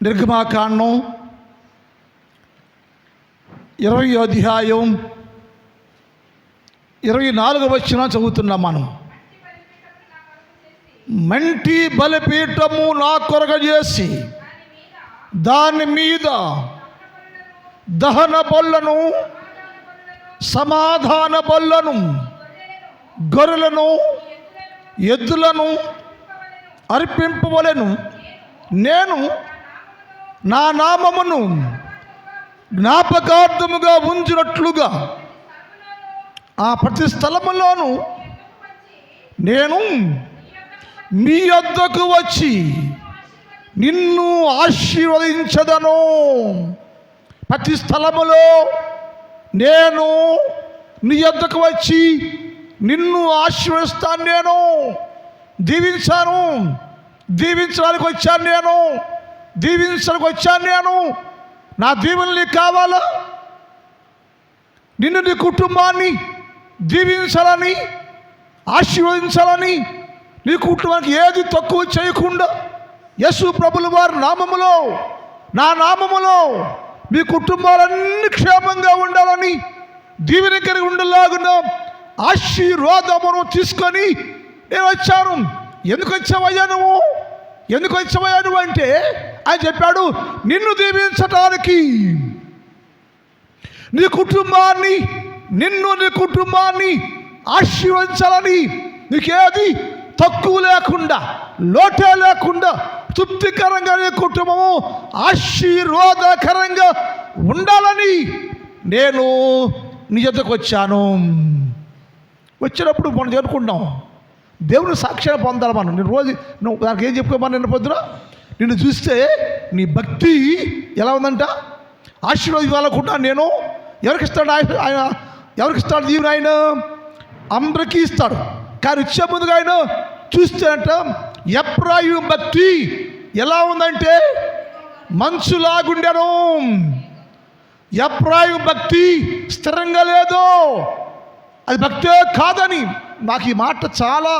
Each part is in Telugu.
నిర్గమాకాండం 20వ అధ్యాయం 24వ వచనం చదువుతున్నాం మనం. మంటి బలిపీఠము నా కొరకు చేసి దాని మీద దహన బలులను, సమాధాన బలులను, గొర్రెలను, ఎద్దులను అర్పింపవలెను. నేను నా నామమును జ్ఞాపకార్థముగా ఉంచినట్లుగా ఆ ప్రతి స్థలములోను నేను మీ వద్దకు వచ్చి నిన్ను ఆశీర్వదించదను. ప్రతి స్థలములో నేను నీ వద్దకు వచ్చి నిన్ను ఆశీర్వదిస్తాను. నేను దీవించడానికి వచ్చాను. నేను నా దీవెనలు నీకు కావాలా? నిన్ను, నీ కుటుంబాన్ని దీవించాలని, ఆశీర్వదించాలని, నీ కుటుంబానికి ఏది తక్కువ చేయకుండా యేసు ప్రభుల వారి నామములో, నా నామములో మీ కుటుంబాలన్నీ క్షేమంగా ఉండాలని, దీవెనకరంగా ఉండలాగున ఆశీర్వాదమును తీసుకొని నేను వచ్చాను. ఎందుకు వచ్చావయ్యా నువ్వు అంటే ఆయన చెప్పాడు, నిన్ను దీవించటానికి, నీ కుటుంబాన్ని ఆశీర్వదించాలని, నీకేది తక్కువ లేకుండా, లోటే లేకుండా, తృప్తికరంగా నీ కుటుంబము ఆశీర్వాదకరంగా ఉండాలని నేను నీ యొద్దకు వచ్చాను. వచ్చినప్పుడు మనం జరుపుకుంటాం, దేవుని సాక్ష్యాన్ని పొందాలి మనం. నేను రోజు నువ్వు నాకు ఏం చెప్పుకోమని నిన్న పొద్దున నిన్ను చూస్తే నీ భక్తి ఎలా ఉందంట, ఆశీర్వాదం ఇవ్వాలనుకుంటున్నాను నేను. ఎవరికి ఇస్తాడు ఆయన? ఎవరికి ఇస్తాడు దీవుని? ఆయన అందరికీ ఇస్తాడు. కానీ ఇచ్చే ముందుగా ఆయన చూస్తే అంట ఎఫ్రాయిము భక్తి ఎలా ఉందంటే మంచులాగుండెను. ఎఫ్రాయిము భక్తి స్థిరంగా లేదు, అది భక్తే కాదని నాకు ఈ మాట చాలా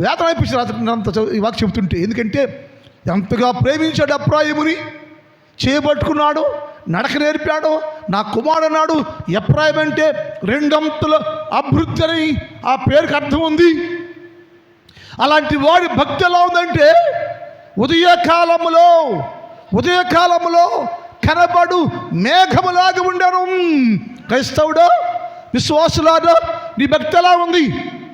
వేదన అనిపించింది అంత ఈ వాక్యం చెబుతుంటే. ఎందుకంటే ఎంతగా ప్రేమించాడు ఎఫ్రాయిముని, చేయబట్టుకున్నాడు, నడక నేర్పాడు. నా కుమారుడు అన్నాడు. ఎఫ్రాయిము అంటే రెండంతుల అభివృద్ధి అని ఆ పేరుకి అర్థం ఉంది. అలాంటి వాడి భక్తి ఎలా ఉందంటే ఉదయకాలములో కనబడు మేఘములాగా ఉండను. క్రైస్తవుడు, విశ్వాసులాగా నీ భక్తి ఎలా ఉంది?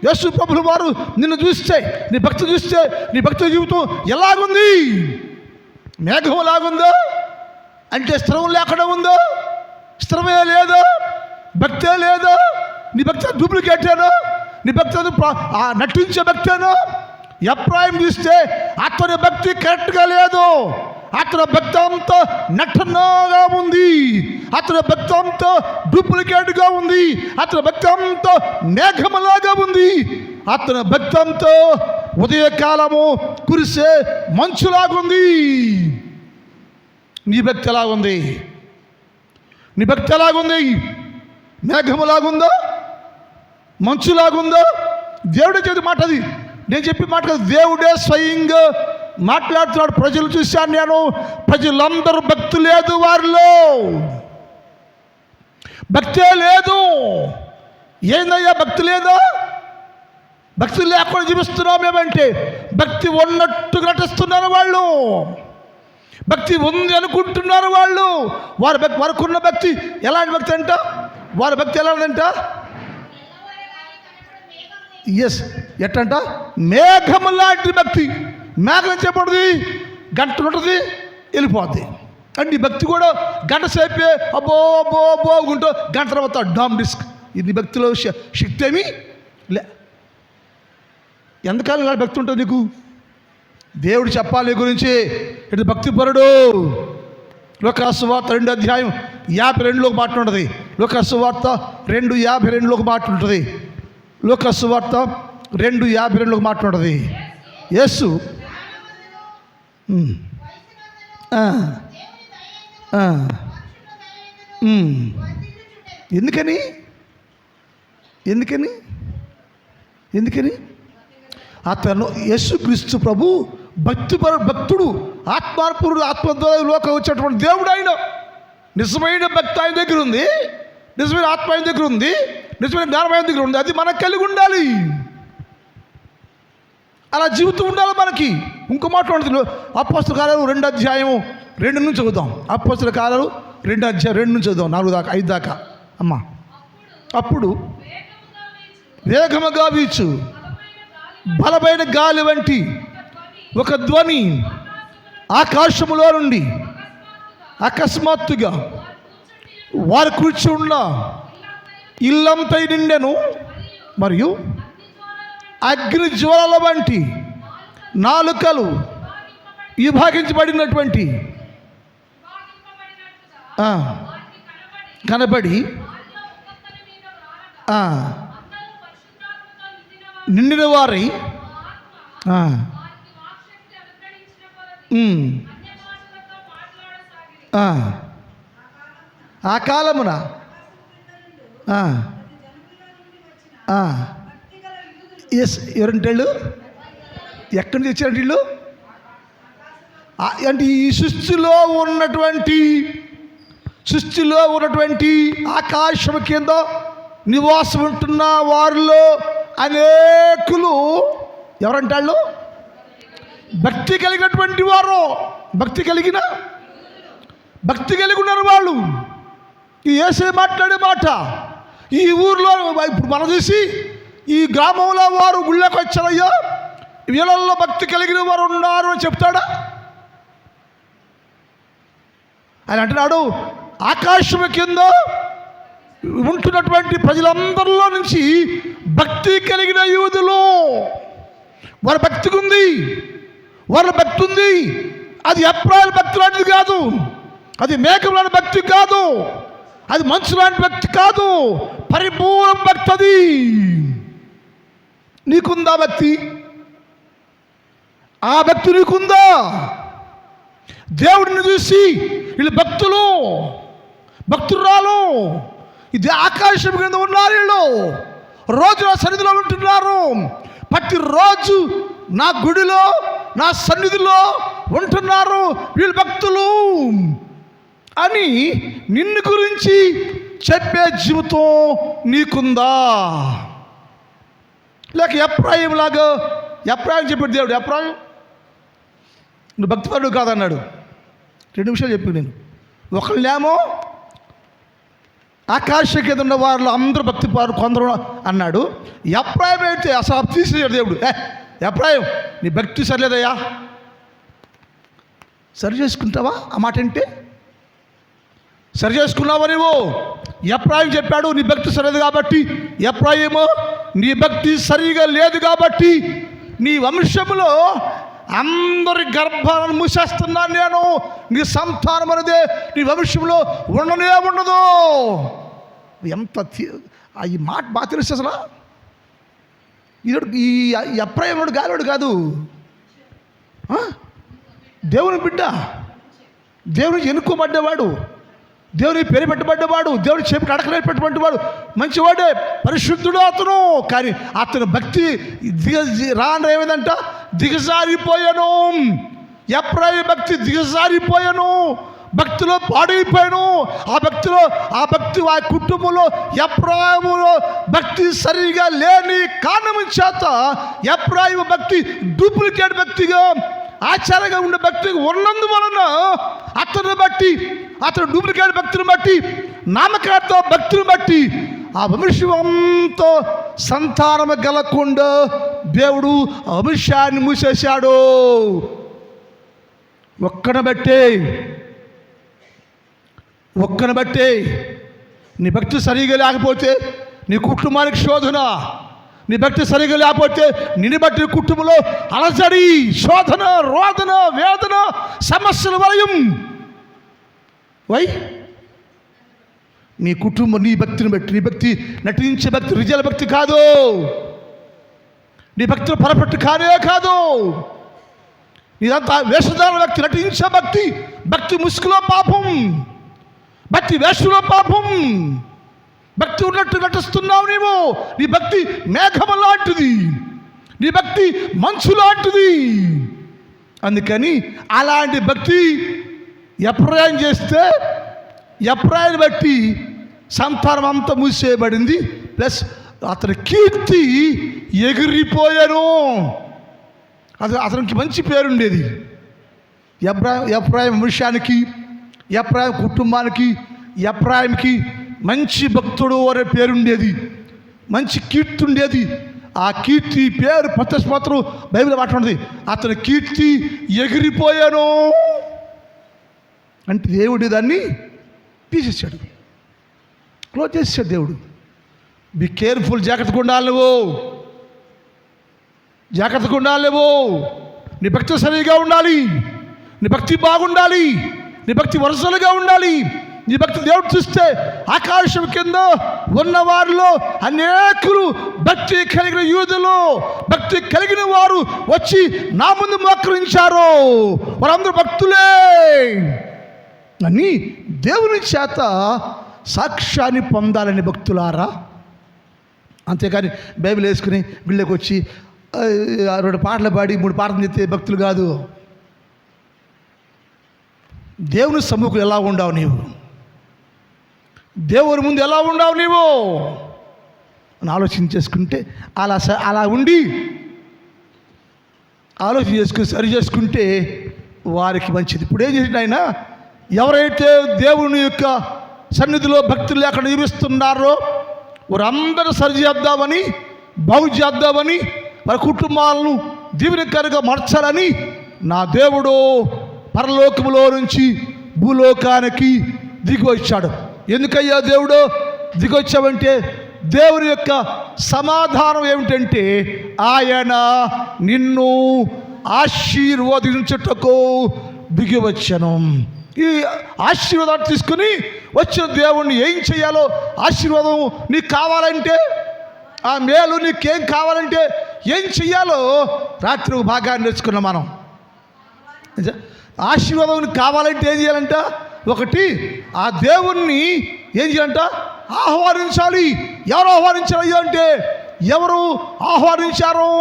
యేసు ప్రభుల వారు నిన్ను చూస్తే, నీ భక్తి చూస్తే, నీ భక్తి జీవితం ఎలాగుంది? మేఘం ఎలాగుందో అంటే స్థిరం లేకుండా ఉందో, స్థిరమే లేదో, భక్తే లేదో. నీ భక్తి డూప్లికేటేనో, నీ భక్తి నటించే భక్తేనో. ఎఫ్రాయిము చూస్తే అతని భక్తి కరెక్ట్గా లేదు, అతని భక్తి అంతా నటనగా ఉంది, అతని భక్తి అంతా డూప్లికేట్గా ఉంది, అతని భక్తి అంతా మేఘములాగా ఉంది, అతని భక్తి అంతా ఉదయకాలము కురిసే మంచులాగుంది. నీ భక్తి ఎలాగుంది? నీ భక్తి ఎలాగుంది? మేఘములాగుందో, మంచులాగుందో? దేవుడే చెప్పి మాట అది, నేను చెప్పి మాట కాదు. దేవుడే స్వయంగా మాట్లాడుతున్నాడు. ప్రజలు చూశాను నేను, ప్రజలందరూ భక్తి లేదు, వారిలో భక్తే లేదు. ఏందయ్యా భక్తి లేదా? భక్తి లేకుండా జీవిస్తున్నాం మేమంటే భక్తి ఉన్నట్టు నటిస్తున్నారు వాళ్ళు, భక్తి ఉంది అనుకుంటున్నారు వాళ్ళు. వారికున్న భక్తి ఎలాంటి భక్తి అంట? వారి భక్తి ఎలా ఉందంట? ఎట్టంట? మేఘము లాంటి భక్తి. మేఘం చెప్పబడుతుంది, గంట ఉంటుంది, వెళ్ళిపోద్ది. అండ్ ఈ భక్తి కూడా గంట సేపే అబ్బో ఉంటూ గంట తర్వాత డామ్ డిస్క్. ఇది భక్తిలో శక్తి ఏమి లే. ఎంతకాలం ఇలాంటి భక్తి ఉంటుంది నీకు? దేవుడు చెప్పాలి నీ గురించి. ఇటు భక్తి పరుడు. లోకాసు సువార్త 2వ అధ్యాయం 52లోకి మాట ఉంటుంది. లోకాసు సువార్త 2:52లోకి మాట ఉంటుంది. లోకాసు సువార్త 2:52లోకి మాట ఉంటుంది. యేసు ఎందుకని అతను యేసుక్రీస్తు ప్రభు భక్తుడు ఆత్మార్పుడు ఆత్మద్వారా లోకం వచ్చేటువంటి దేవుడు ఆయన. నిజమైన భక్తి ఆయన దగ్గర ఉంది, నిజమైన ఆత్మ ఆయన దగ్గర ఉంది, నిజమైన జ్ఞానం ఆయన దగ్గర ఉంది. అది మనకు కలిగి ఉండాలి. అలా జీవితం ఉండాలి మనకి. ఇంకో మాట ఉంటుంది, అపోస్తల కార్యాలు 2:2 నుంచి చదువుదాం. అపోస్తల కార్యాలు 2:2 నుంచి చదువుదాం, 4 దాకా 5 దాకా. అమ్మా, అప్పుడు వేగముగా వీచు బలమైన గాలి వంటి ఒక ధ్వని ఆకాశములో నుండి అకస్మాత్తుగా వారు కూర్చున్న ఇల్లంతా నిండెను. మరియు అగ్ని జ్వాలల వంటి నాలుకలు విభాగించబడినటువంటి కనబడి నిండిన వారి ఆ కాలమున ఎస్ ఎవరంటే వీళ్ళు ఎక్కడి నుంచి వచ్చారంటే వీళ్ళు అంటే ఈ సృష్టిలో ఉన్నటువంటి ఆకాశం కింద నివాసం ఉంటున్న వారిలో అనేకులు ఎవరంటే వాళ్ళు భక్తి కలిగినటువంటి వారు, భక్తి కలిగి ఉన్నారు వాళ్ళు. ఈ యేసే మాట్లాడే మాట ఈ ఊర్లో ఇప్పుడు మనం చూసి ఈ గ్రామంలో వారు గుళ్ళకి వచ్చారయ్యా, వీళ్ళల్లో భక్తి కలిగిన వారు ఉన్నారు అని చెప్తాడా? ఆయన అంటున్నాడు, ఆకాశం కింద ఉంటున్నటువంటి ప్రజలందరిలో నుంచి భక్తి కలిగిన యూదులు, వారి భక్తికి ఉంది, వాళ్ళ భక్తి ఉంది. అది ఎప్రాయిల్ భక్తి లాంటిది కాదు, అది మేకం లాంటి భక్తి కాదు, అది మంచు లాంటి భక్తి కాదు, పరిపూర్ణ భక్తి. అది నీకుందా భక్తి? ఆ భక్తి నీకుందా? దేవుడిని చూసి వీళ్ళు భక్తురాలు ఇది ఆకాశం కింద ఉన్నారు. వీళ్ళు రోజు నా సన్నిధిలో ఉంటున్నారు, ప్రతిరోజు నా గుడిలో నా సన్నిధిలో ఉంటున్నారు వీళ్ళు భక్తులు అని నిన్ను గురించి చెప్పే జీవితం నీకుందా? లేక ఎప్రాయిం లాగా, ఎప్రాయిం చెప్పాడు దేవుడు, ఎప్రాయిం నువ్వు భక్తిపరుడు కాదన్నాడు. 2 నిమిషాలు చెప్పి నేను ఒకళ్ళేమో ఆకాశ కింద ఉన్న వారిలో అందరూ భక్తిపరుడు కొందరు అన్నాడు. ఎప్రాయిం అయితే అసలు తీసేసాడు దేవుడు. ఎప్రాయిం నీ భక్తి సరిలేదయ్యా, సరి చేసుకుంటావా? ఆ మాట అంటే సరి చేసుకున్నావా నువ్వు? ఎప్రాయిం చెప్పాడు నీ భక్తి సరిలేదు కాబట్టి. ఎప్రాయిమో నీ భక్తి సరిగా లేదు కాబట్టి నీ వంశములో అందరి గర్భాలను మూసేస్తున్నాను నేను, నీ సంతానం అనేదే నీ వంశంలో ఉండనే ఉండదు. ఎంత ఈ మాట బాగా తెలుసు అసలు. ఈ ఎప్రాయిముడు గాలివాడు కాదు, దేవుని బిడ్డ, దేవునికి ఎన్నుకోబడ్డవాడు, దేవుని పేరు పెట్టబడ్డవాడు, దేవుని చేపి అడకలేపెట్టబడ్డ వాడు, మంచివాడే, పరిశుద్ధుడు అతను. కానీ అతను భక్తి రాను ఏమైందంట, దిగజారిపోయాను. ఎప్రాయిము భక్తి దిగజారిపోయాను, భక్తిలో పాడైపోయాను. ఆ భక్తి ఆ కుటుంబంలో ఎప్రాయిములో భక్తి సరిగా లేని కారణం చేత ఎప్రాయిము భక్తి డూప్లికేట్ భక్తిగా, ఆచారంగా ఉండే భక్తి ఉన్నందువలన అతను డూప్లికేట్ భక్తిని బట్టి, నామకార్థ భక్తిని బట్టి ఆ వంశంతో సంతానం గలకుండా దేవుడు వంశాన్ని మూసేశాడు. ఒక్కను బట్టే నీ భక్తి సరిగా లేకపోతే నీ కుటుంబానికి శోధన, నీ భక్తి సరిగా లేకపోతే నిన్ను బట్టి కుటుంబంలో అలజడి, శోధన, రోదన, వేదన, సమస్యల వలయం. నీ కుటుంబం నీ భక్తిని బట్టి, నీ భక్తి నటించే భక్తి రిజల భక్తి కాదు, నీ భక్తులు పొరపట్టు కాదు, నీదంతా వేషధారణ భక్తి, నటించే భక్తి ముసుగులో పాపం, భక్తి వేషంలో పాపం. భక్తి ఉన్నట్టు నటిస్తున్నావు నీవు. నీ భక్తి మేఘము లాంటిది, నీ భక్తి మంచు లాంటిది. అందుకని అలాంటి భక్తి ఎప్రాయం చేస్తే ఎప్రాయాన్ని బట్టి సంతానం అంతా మూసేయబడింది. ప్లస్ అతని కీర్తి ఎగిరిపోయాను. అతనికి మంచి పేరుండేది. ఎఫ్రాయిం వంశానికి, ఎఫ్రాయిం కుటుంబానికి, ఎఫ్రాయింకి మంచి భక్తుడు అనే పేరుండేది, మంచి కీర్తి ఉండేది. ఆ కీర్తి పేరు ప్రత్యక్షమాత్రం బైబిల్ మాట్లాడుతుంది. అతని కీర్తి ఎగిరిపోయాను అంటే దేవుడు దాన్ని తీసేసాడు, క్లోజ్ చేసాడు దేవుడు. బి కేర్ఫుల్, జాగ్రత్తగా ఉండాలి నువ్వు, జాగ్రత్తగా ఉండాలి నువ్వు. నీ భక్తి సరిగా ఉండాలి, నీ భక్తి బాగుండాలి, నీ భక్తి వరుసలుగా ఉండాలి. నీ భక్తి దేవుడు చూస్తే ఆకాశం కింద ఉన్నవారిలో అనేకులు భక్తి కలిగిన యూదులు, భక్తి కలిగిన వారు వచ్చి నా ముందు మోకరించారు. వారందరూ భక్తులే అని దేవుని చేత సాక్ష్యాన్ని పొందాలని భక్తులారా. అంతేకాని బైబిల్ వేసుకుని వీళ్ళకి వచ్చి 2 పాటలు పాడి 3 పాటలు చెప్తే భక్తులు కాదు. దేవుని సమ్ముఖం ఎలా ఉండావు నీవు, దేవుని ముందు ఎలా ఉండావు నీవు అని ఆలోచన చేసుకుంటే అలా ఉండి ఆలోచన చేసుకుని సరి చేసుకుంటే వారికి మంచిది. ఇప్పుడు ఏం చేసిన ఆయన, ఎవరైతే దేవుని యొక్క సన్నిధిలో భక్తులు లేకుండా జీవిస్తున్నారో వారందరూ సరి చేద్దామని, బాగు చేద్దామని, వారి కుటుంబాలను దీవెనకరంగా మార్చాలని నా దేవుడు పరలోకములో నుంచి భూలోకానికి దిగి వచ్చాడు. ఎందుకయ్యా దేవుడు దిగొచ్చావంటే దేవుని యొక్క సమాధానం ఏమిటంటే ఆయన నిన్ను ఆశీర్వదించుటకు దిగి వచ్చాను. ఈ ఆశీర్వాదాన్ని తీసుకుని వచ్చిన దేవుణ్ణి ఏం చేయాలో, ఆశీర్వాదం నీకు కావాలంటే, ఆ మేలు నీకేం కావాలంటే ఏం చెయ్యాలో రాత్రి బాగా నేర్చుకున్నాం మనం. ఆశీర్వాదం కావాలంటే ఏం చేయాలంట, ఒకటి ఆ దేవుణ్ణి ఏం చేయాలంట, ఆహ్వానించాలి. ఎవరు ఆహ్వానించాలి అంటే, ఎవరు ఆహ్వానించారు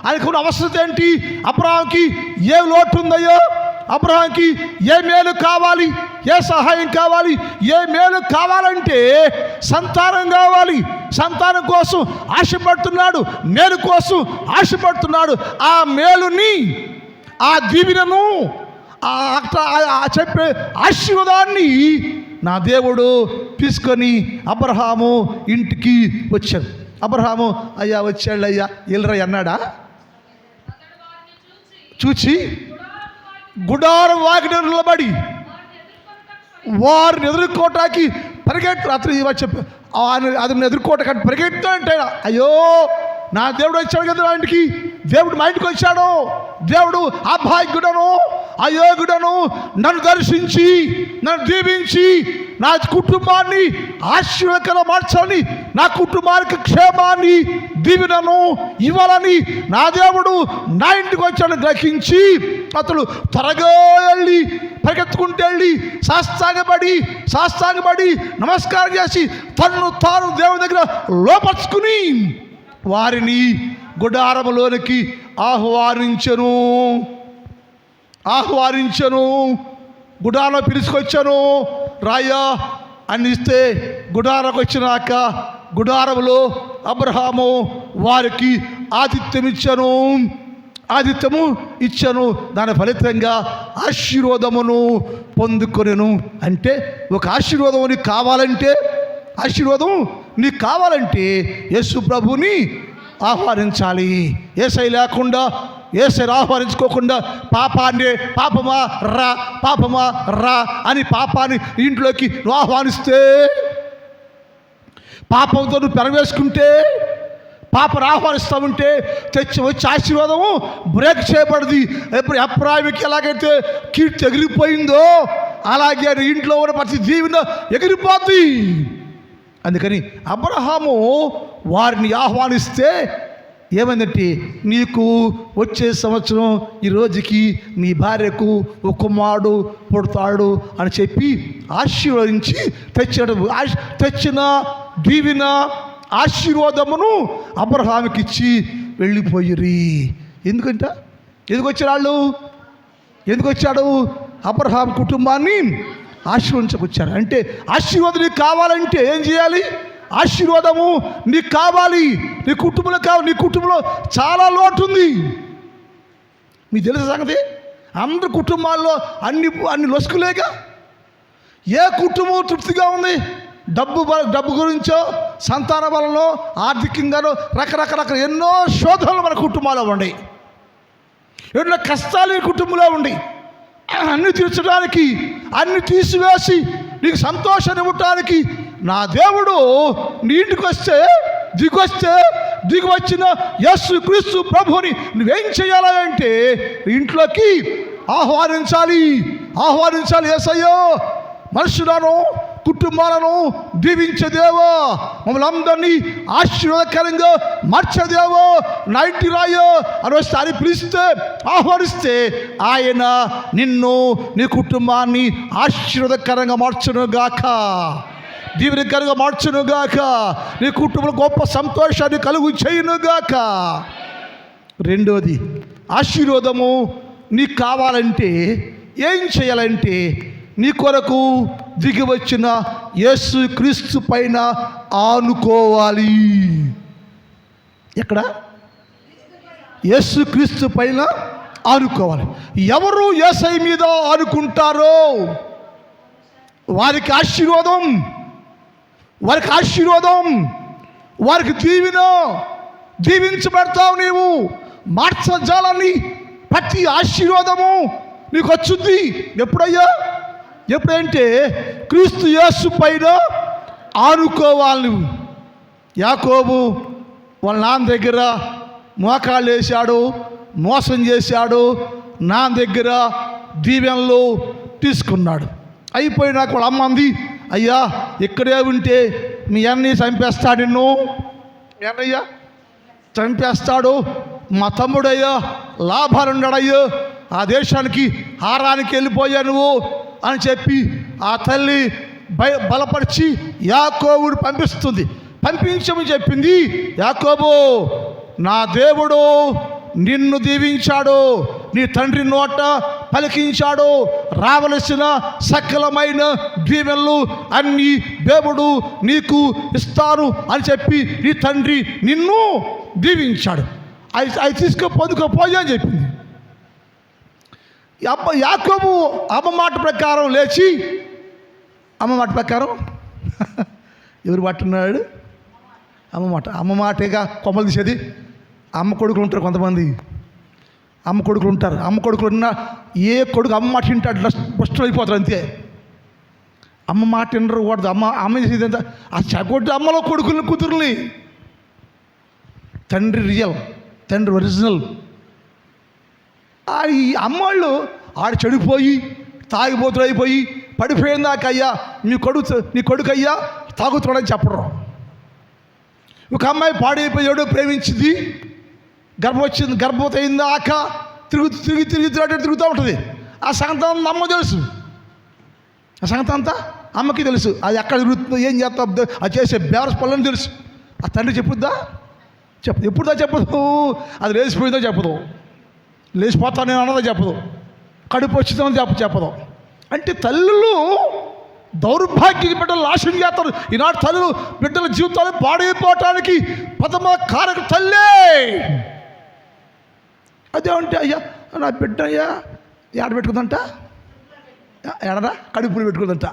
ఆయనకున్న అవసరం ఏంటి, అబ్రహాంకి ఏ లోటు ఉందయ్యో, అబ్రహాంకి ఏ మేలు కావాలి, ఏ సహాయం కావాలి, ఏ మేలు కావాలంటే సంతానం కావాలి. సంతానం కోసం ఆశపడుతున్నాడు, మేలు కోసం ఆశపడుతున్నాడు. ఆ మేలుని, ఆ దీవెనను, చెప్పే ఆశీర్వాదాన్ని నా దేవుడు తీసుకొని అబ్రహాము ఇంటికి వచ్చాడు. అబ్రహాము అయ్యా వచ్చాడు అయ్యా ఎల్రయ్య అన్నాడా? చూచి గుడారం వాకిట నిలబడి వారిని ఎదుర్కోవటానికి పరిగెట్టు. అతను చెప్పి అతను ఎదుర్కోవటానికి పరిగెత్తాడంటే, అయ్యో నా దేవుడు వచ్చాడు కదా ఇంటికి, దేవుడు మా ఇంటికి వచ్చాడు, దేవుడు అభాగ్యుడను అయోగ్యుడను నన్ను దర్శించి నన్ను దీవించి నా కుటుంబాన్ని ఆశీర్వాదకరంగా మార్చాలని, నా కుటుంబానికి క్షేమాన్ని దీవెనను ఇవ్వాలని నా దేవుడు నా ఇంటికి వచ్చాడని గ్రహించి అతడు త్వరగా వెళ్ళి పరిగెత్తుకుంటూ వెళ్ళి సాష్టాంగపడి నమస్కారం చేసి తనను తాను దేవుని దగ్గర లోపరుచుకుని వారిని గుడారములోనికి ఆహ్వానించను. గుడారంలో పిలుచుకొచ్చాను. రాయ్యా అని ఇస్తే గుడారకు వచ్చినాక గుడారములో అబ్రహాము వారికి ఆతిథ్యము ఇచ్చాను. దాని ఫలితంగా ఆశీర్వాదమును పొందుకొనెను. అంటే ఒక ఆశీర్వాదం నీకు కావాలంటే యేసు ప్రభుని ఆహ్వానించాలి. యేసై లేకుండా, యేసైని ఆహ్వానించుకోకుండా పాపమా రా అని పాపాన్ని ఇంట్లోకి నువ్వు ఆహ్వానిస్తే, పాపంతో నువ్వు పెరవేసుకుంటే, పాపను ఆహ్వానిస్తూ ఉంటే వచ్చే ఆశీర్వాదము బ్రేక్ చేయబడింది. ఎప్పుడు అప్రాయమికి ఎలాగైతే కీర్తి ఎగిరిపోయిందో అలాగే ఇంట్లో ఉన్న ప్రతి దీవెన ఎగిరిపోద్ది. అందుకని అబ్రహాము వారిని ఆహ్వానిస్తే ఏమైందంటే, నీకు వచ్చే సంవత్సరం ఈ రోజుకి నీ భార్యకు ఒక కుమారుడు పుడతాడు అని చెప్పి ఆశీర్వదించి తెచ్చిన దీవెన ఆశీర్వాదమును అబ్రహాముకి ఇచ్చి వెళ్ళిపోయిరి. ఎందుకు వచ్చారు వాళ్ళు? ఎందుకు వచ్చాడు? అబ్రహాం కుటుంబాన్ని ఆశీర్వదించకొచ్చాడు. అంటే ఆశీర్వాదం నీకు కావాలంటే ఏం చేయాలి? ఆశీర్వాదము నీకు కావాలి, నీ కుటుంబంలో కావాలి. నీ కుటుంబంలో చాలా లోటు ఉంది. మీకు తెలిసిన సంగతి, అందరి కుటుంబాల్లో అన్ని లొసుకులేగా. ఏ కుటుంబం తృప్తిగా ఉంది? డబ్బు గురించో, సంతాన బలంలో, ఆర్థికంగానో రకరకాల ఎన్నో శోధనలు మన కుటుంబాల్లో ఉండి, ఎన్నో కష్టాలు ఈ కుటుంబంలో ఉండి, అన్ని తీర్చడానికి, అన్ని తీసివేసి నీకు సంతోషాన్ని ఇవ్వటానికి నా దేవుడు నీ ఇంటికి వస్తే, దిగి వచ్చిన యేసు క్రీస్తు ప్రభుని నువ్వేం చేయాలంటే ఇంట్లోకి ఆహ్వానించాలి. యేసయ్యో, మనుషులను, కుటుంబాలను దీవించే దేవో, మమ్మల్ని అందరినీ ఆశీర్వాదకరంగా మార్చే దేవో, నా ఇంటి రాయో అని వస్తే, అని పిలిస్తే, ఆహ్వానిస్తే ఆయన నిన్ను, నీ కుటుంబాన్ని ఆశీర్వాదకరంగా మార్చునుగాక, దీవెనకరంగా మార్చునుగాక, నీ కుటుంబంలో గొప్ప సంతోషాన్ని కలుగు చేయునుగాక. రెండోది, ఆశీర్వాదము నీకు కావాలంటే ఏం చేయాలంటే నీ కొరకు దిగి వచ్చిన యేసు క్రీస్తు పైన ఆనుకోవాలి. ఎక్కడ? యేసు క్రీస్తు పైన ఆనుకోవాలి. ఎవరు యేసయ్య మీద ఆనుకుంటారో వారికి ఆశీర్వాదం, వారికి దీవించబడతావు. నీవు మార్చజాలని ప్రతి ఆశీర్వాదము నీకు వచ్చింది. ఎప్పుడంటే క్రీస్తు యేసు పైన ఆనుకోవాలి నువ్వు. యాకోబు వాళ్ళ నాన్న దగ్గర మోకాళ్ళు వేశాడు, మోసం చేశాడు, నాన్న దగ్గర దీవెనలు తీసుకున్నాడు. అయిపోయినాక వాళ్ళ అమ్మ అంది, అయ్యా ఇక్కడే ఉంటే మీ అన్నయ్య చంపేస్తాడు, నిన్ను మీ అన్నయ్య చంపేస్తాడు, మా తమ్ముడయ్యా లాభాలున్నాడయ్యో, ఆ దేశానికి హారానికి వెళ్ళిపోయా నువ్వు అని చెప్పి ఆ తల్లి బలపరిచి యాకోబుడు పంపించమని చెప్పింది. యాకోబు, నా దేవుడు నిన్ను దీవించాడు, నీ తండ్రి నోట పలికించాడు, రావలసిన సకలమైన దీవెనలు అన్నీ దేవుడు నీకు ఇస్తాను అని చెప్పి నీ తండ్రి నిన్ను దీవించాడు, అవి పొందుకోపోయా అని చెప్పింది. యాకోబు అమ్మ మాట ప్రకారం లేచి, అమ్మ మాట ప్రకారం ఎవరు పట్టున్నాడు? అమ్మ మాటేగా కొమ్మలు తీసేది. అమ్మ కొడుకులు ఉంటారు, కొంతమంది అమ్మ కొడుకులు ఉంటారు. అమ్మ కొడుకులు ఉన్న ఏ కొడుకు అమ్మ మాట వింటాడు ఫస్ట్ అయిపోతారు, అంతే. అమ్మ మాట వినరు కూడదు. అమ్మ చేసేది ఎంత ఆ చకొట్టి అమ్మలో కొడుకుల్ని కూతుర్ని. తండ్రి రియల్, తండ్రి ఒరిజినల్. ఈ అమ్మవాళ్ళు ఆడు చెడిపోయి తాగిపోతుడు అయిపోయి పడిపోయిందాక, అయ్యా నీ కొడుకు అయ్యా తాగుతున్నాడని చెప్పరు. ఒక అమ్మాయి పాడైపోయాడు, ప్రేమించింది, గర్భవతి అయిందాక తిరుగుతూ ఉంటుంది. ఆ సంగతి అమ్మ తెలుసు, ఆ సంగతి అంతా అమ్మకి తెలుసు. అది ఎక్కడ తిరుగుతుందో, ఏం చేస్తా, అది చేసే బేరస్ పనులని తెలుసు. ఆ తండ్రి చెప్పుద్దా? ఎప్పుడుదా చెప్పదు. అది లేచిపోయిందో చెప్పదు, లేచిపోతాను నేను అన్నదో చెప్పదు, కడుపు వచ్చిందని చెప్పదు. అంటే తల్లులు దౌర్భాగ్య బిడ్డలు నాశనం చేస్తారు. ఈనాడు తల్లులు బిడ్డల జీవితాలు పాడైపోవటానికి ప్రథమ కారక తల్లే. అదేమంటే, అయ్యా నా బిడ్డ అయ్యా ఏడ పెట్టుకుందంట, ఎడరా కడుపులు పెట్టుకుందంట.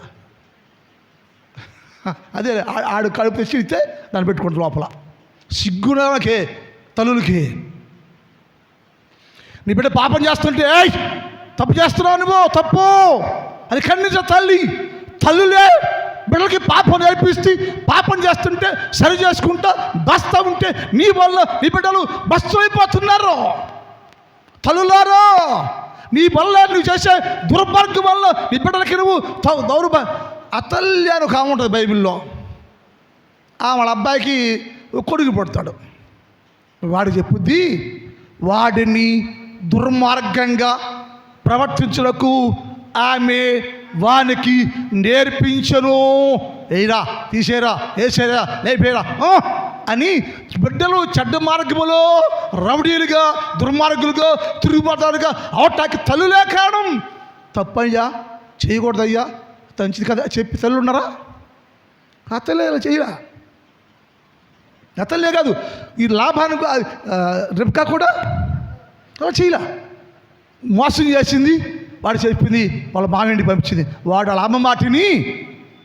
అదే ఆడు కడుపు తెచ్చిస్తే దాన్ని పెట్టుకుంటారు లోపల. సిగ్గునకే తల్లులకి. నీ బిడ్డ పాపం చేస్తుంటే, తప్పు చేస్తున్నావు నువ్వు, తప్పు అది ఖండించ తల్లులే బిడ్డలకి పాపం నేర్పిస్తే, పాపం చేస్తుంటే సరి చేసుకుంటా బస్తా ఉంటే నీ వల్ల నీ బిడ్డలు బస్సు అయిపోతున్నారు. తల్లులారో, నీ వల్ల నువ్వు చేసే దుర్మార్గం వల్ల నీ బిడ్డలకి నువ్వు అతల్య అని ఒక ఆమె ఉంటుంది బైబిల్లో. వాళ్ళ అబ్బాయికి కొడుకు పుడతాడు. వాడు చెప్పుద్ది, వాడిని దుర్మార్గంగా ప్రవర్తించుటకు ఆమె వానికి నేర్పించను. ఏరా తీసేరా, వేసేరా, లేపేరా, అని బిడ్డలు చెడ్డ మార్గములో రౌడీలుగా దుర్మార్గులుగా తిరుగుబాటుగా అవటానికి తల్లులే కారణం. తప్పయ్యా, చేయకూడదయ్యా, మంచిది కదా చెప్పి తల్లు ఉన్నారా? అతలే ఇలా చేయరా? అతలే కాదు, ఈ లాభానికి రెబ్కా కూడా అలా చేయలా. మోసం చేసింది, వాడు చెప్పింది వాళ్ళ మామింటికి పంపించింది. వాడు వాళ్ళ అమ్మ మాటిని,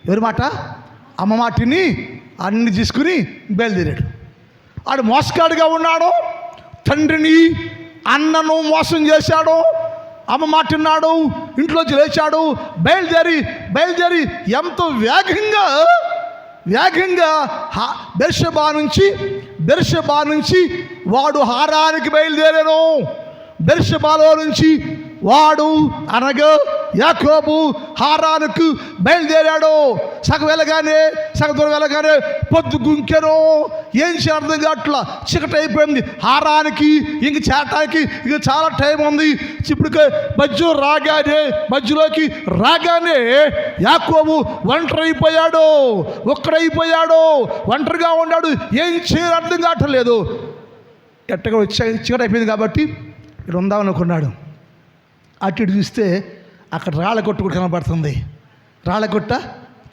ఎవరి మాట? అమ్మ మాటిని అన్ని తీసుకుని బయలుదేరాడు. వాడు మోసగాడిగా ఉన్నాడు, తండ్రిని అన్నను మోసం చేశాడు, అమ్మ మాట విన్నాడు, ఇంట్లోంచి లేచాడు, బయలుదేరి ఎంతో వేగంగా బెర్షెబా నుంచి వాడు హారానికి బయలుదేరాను. బెర్షెబాలో నుంచి వాడు అనగా యాకోబు హారానుకు బయలుదేరాడు. సగం దూరం వెళ్ళగానే పొద్దు గుంకెను. ఏం చేయాలి అట్లా చీకటి అయిపోయింది. హారానికి ఇంక చేరటానికి ఇంక చాలా టైం ఉంది. ఇప్పుడు మధ్యలోకి రాగానే యాకోబు ఒక్కడైపోయాడు, ఒంటరిగా ఉన్నాడు. ఏం చేయాలి అర్థం కావట్లేదు. ఎట్టగా చీకటి అయిపోయింది కాబట్టి ఇక్కడ ఉందామనుకున్నాడు. అటు ఇటు చూస్తే అక్కడ రాళ్ళగొట్టు కూడా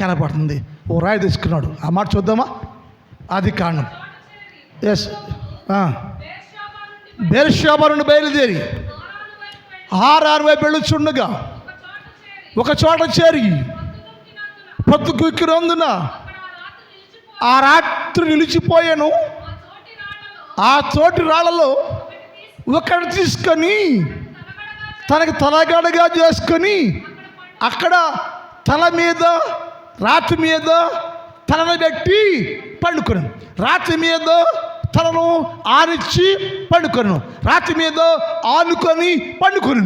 కనపడుతుంది. ఓ రాయి తీసుకున్నాడు. ఆ మాట చూద్దామా? అది కారణం. ఎస్, బెర్షెబా నుండి బయలుదేరి హారాను వైపు వెళ్ళుచుండగా ఒక చోట చేరి పొద్దు గుక్కినందున ఆ రాత్రి నిలిచిపోయాను. ఆ చోటి రాళ్ళలో ఒకటి తీసుకొని తనకి తలగడగా చేసుకొని అక్కడ రాతి మీద తలను పెట్టి పండుకొను. రాతి మీద తలను ఆనిచ్చి పండుకొను. రాతి మీద ఆనుకొని పండుకొను.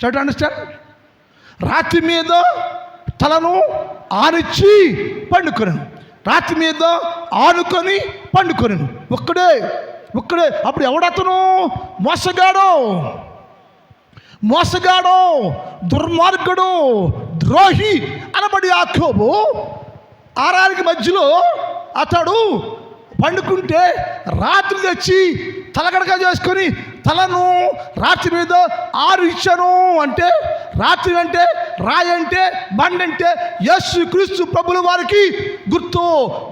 Shut understand? రాతి మీద తలను ఆనిచ్చి పండుకొను, రాతి మీద ఆనుకొని పండుకొను. ఒక్కడే. అప్పుడు ఎవడతను? మోసగాడు, దుర్మార్గుడు, ద్రోహి అనబడి యాకోబు ఆరానికి మధ్యలో అతడు పండుకుంటే రాత్రి తెచ్చి తలగడగా చేసుకొని తలను రాత్రి మీద ఆరిచ్చాను. అంటే రాత్రి అంటే రాయి అంటే బండ అంటే యేసు క్రీస్తు ప్రభుల వారికి గుర్తు.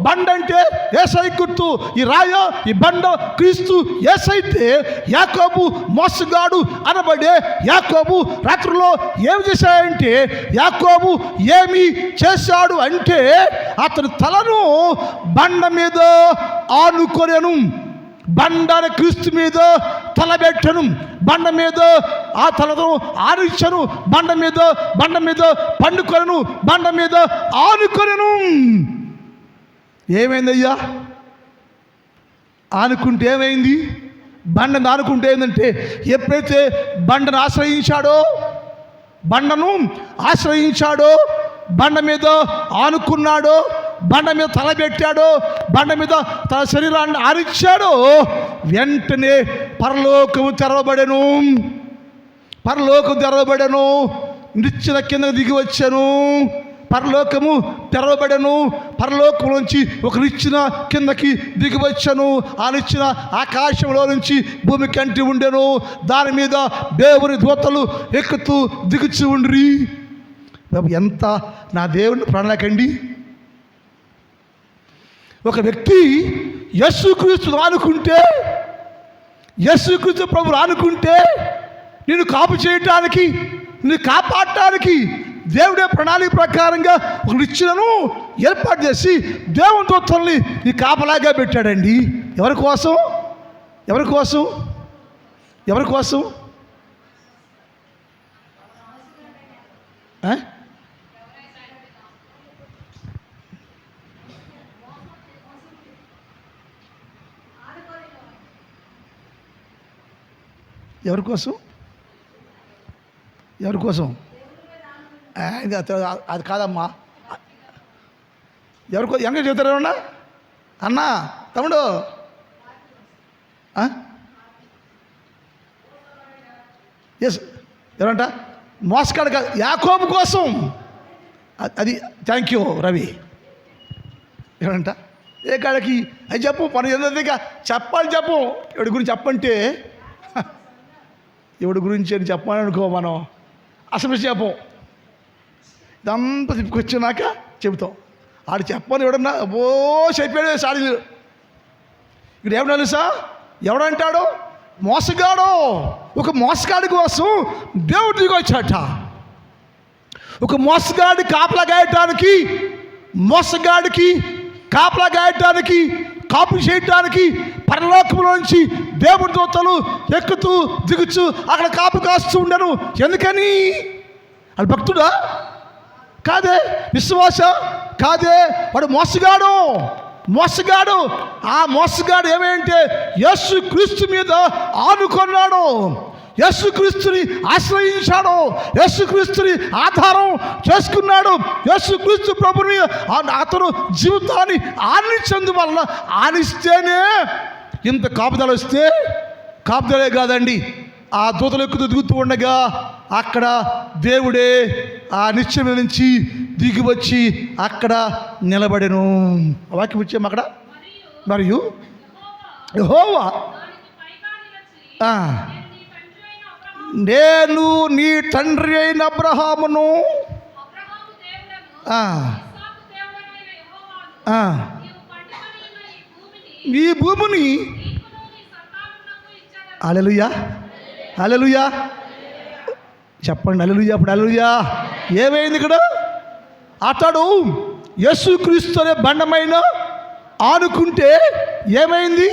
బండ అంటే యేసై గుర్తు. ఈ రాయ ఈ బండ క్రీస్తు యేసైతే యాకోబు మోసగాడు అనబడే యాకోబు రాత్రిలో ఏమి చేశాడంటే చేశాడు అంటే అతని తలను బండ మీద ఆనుకొనెను. బండని క్రీస్తు మీద తలబెట్టను. బండ మీద ఆ తలను ఆనిచ్చను. బండ మీద పండుకొనను. బండ మీద ఆనుకొనను. ఏమైందయ్యా? ఆనుకుంటే ఏమైంది? బండను ఆనుకుంటే ఏంటంటే ఎప్పుడైతే బండను ఆశ్రయించాడో బండ మీద ఆనుకున్నాడో, బండ మీద తలబెట్టాడో, బండ మీద తన శరీరాన్ని ఆరిచ్చాడో, వెంటనే పరలోకము తెరవబడెను. నిచ్చెన కింద దిగి వచ్చాను. పరలోకము తెరవబడెను. పరలోకం నుంచి ఒక నిచ్చెన కిందకి దిగి వచ్చాను. ఆ నిచ్చెన ఆకాశంలో నుంచి భూమికి అంటి ఉండెను. దాని మీద దేవుని దూతలు ఎక్కుతూ దిగుచు ఉండ్రి. ఎంత నా దేవుని ప్రణాళికండి! ఒక వ్యక్తి యేసుక్రీస్తు ప్రభువు ఆనుకుంటే నిన్ను కాపు చేయటానికి, నిన్ను కాపాడటానికి దేవుడే ప్రణాళిక ప్రకారంగా ఒక నిచ్చెనను ఏర్పాటు చేసి దేవుని దూతల్ని నీ కాపలాగా పెట్టాడండి. ఎవరి కోసం? ఎవరి కోసం? అది కాదమ్మా. ఎంగ చెబుతారేమన్నా? అన్నా, తమ్ముడు, ఎస్, ఎవరంట? మోసగాడు కాదు, యాకోబు కోసం. అది థ్యాంక్ యూ రవి. ఎవరంట? ఏ కాడికి అది చెప్పు పని ఏదైనా చెప్పాలి చెప్పు. ఎవడి గురించి చెప్పంటే ఎవడి గురించి అని చెప్పాలనుకో మనం అసలు చెప్పం. ఇదంతా తిప్పుకొచ్చినాక చెబుతాం. ఆడు చెప్పని ఎవడన్నా ఓ చెప్పాడు సాడీలు. ఇక్కడ ఏమన్నా తెలుసా, ఎవడంటాడు మోసగాడు. ఒక మోసగాడి కోసం దేవుడు దిగి వచ్చాట. ఒక మోసగాడి కాపలా గాయటానికి, మోసగాడికి కాపలా గాయటానికి, కాపు చేయటానికి పరలోకంలోంచి దేవుడి దూతలు ఎక్కుతూ దిగుచు అక్కడ కాపు కాస్తూ ఉండను. ఎందుకని? అది భక్తుడా? కాదే. విశ్వాస? కాదే. వాడు మోసగాడు. మోసగాడు. ఆ మోసగాడు ఏమంటే యేసు క్రీస్తు మీద ఆనుకున్నాడు, యేసుక్రీస్తుని ఆశ్రయించాడు, యేసుక్రీస్తుని ఆధారం చేసుకున్నాడు. యేసుక్రీస్తు ప్రభుని అతను జీవితాన్ని ఆనించేందువల్ల, ఆనిస్తేనే ఇంత కాపుదల వస్తే, కాపుదలే కాదండి, ఆ దూతలు ఎక్కుతూ దిగుతూ ఉండగా అక్కడ దేవుడే ఆ నిత్యం నుంచి దిగి వచ్చి అక్కడ నిలబడెను. వాక్యం వచ్చాము అక్కడ. మరియు యెహోవా నేను నీ తండ్రి అయిన అబ్రహామును ఈ భూమిని హల్లెలూయా హల్లెలూయా చెప్పండి హల్లెలూయా. అప్పుడు హల్లెలూయా. ఏమైంది ఇక్కడ? అతడు యేసుక్రీస్తు అనే బండమైన ఆనుకుంటే ఏమైంది?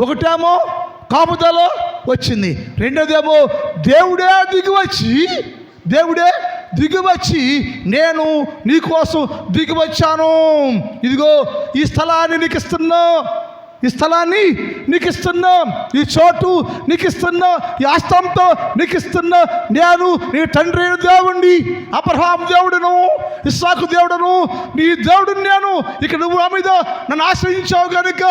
ఒకటేమో కాపుదల వచ్చింది, రెండోదేమో దేవుడే దిగివచ్చి నేను నీకోసం దిగివచ్చాను, ఇదిగో ఈ స్థలాన్ని నీకు ఇస్తున్నా, ఈ స్థలాన్ని నీకు ఇస్తున్నా, ఈ చోటు నీకు ఇస్తున్నా, ఈ ఆస్తంతో నీకు ఇస్తున్నా. నేను నీ తండ్రి అయిన దేవుణ్ణి, అబ్రహాము దేవుడును, ఇస్సాకు దేవుడును, నీ దేవుడుని నేను. ఇక నువ్వు నా మీద నన్ను ఆశ్రయించావు కనుక,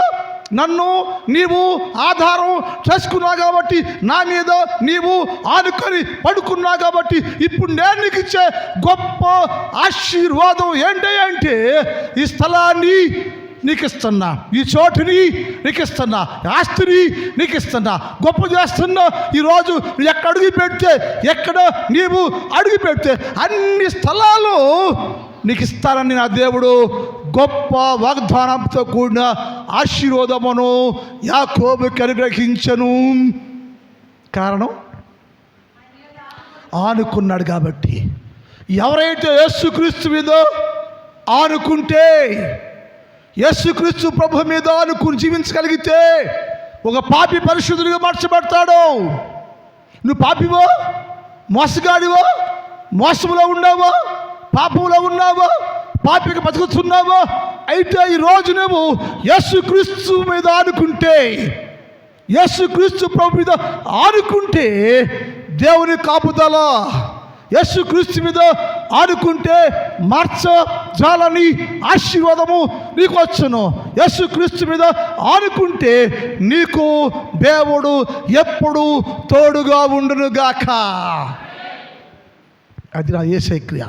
నన్ను నీవు ఆధారం చేసుకున్నావు కాబట్టి, నా మీద నీవు ఆనుకొని పడుకున్నావు కాబట్టి, ఇప్పుడు నేను నీకు ఇచ్చే గొప్ప ఆశీర్వాదం ఏంటి అంటే ఈ స్థలాన్ని నీకు ఇస్తున్నా, ఈ చోటుని నీకు ఇస్తున్నా, ఆస్తిని నీకు ఇస్తున్నా, గొప్ప చేస్తున్నా. ఈరోజు నువ్వు ఎక్కడ నీవు అడుగు పెడితే అన్ని స్థలాలు నీకు ఇస్తానని నా దేవుడు గొప్ప వాగ్దానంతో కూడిన ఆశీర్వాదమును యాకోబుకి అనుగ్రహించను. కారణం ఆనుకున్నాడు కాబట్టి. ఎవరైతే యేసుక్రీస్తు మీద ఆనుకుంటే, యేసుక్రీస్తు ప్రభు మీద ఆనుకుని జీవించగలిగితే ఒక పాపి పరిశుద్ధుడిగా మార్చబడతాడు. నువ్వు పాపివో, మోసగాడివో, మోసములో ఉన్నావో, పాపంలో ఉన్నావో, పాపికి బతుకుతున్నావో అయితే ఈరోజు నువ్వు యేసుక్రీస్తు మీద ఆనుకుంటే, యేసుక్రీస్తు ప్రభు మీద ఆనుకుంటే దేవుని కాపుదల, యేసుక్రీస్తు మీద ఆనుకుంటే మార్చజాలని ఆశీర్వాదము నీకు వచ్చును. యేసుక్రీస్తు మీద ఆనుకుంటే నీకు దేవుడు ఎప్పుడు తోడుగా ఉండునుగాక. అది నా యేసయ్య క్రియ.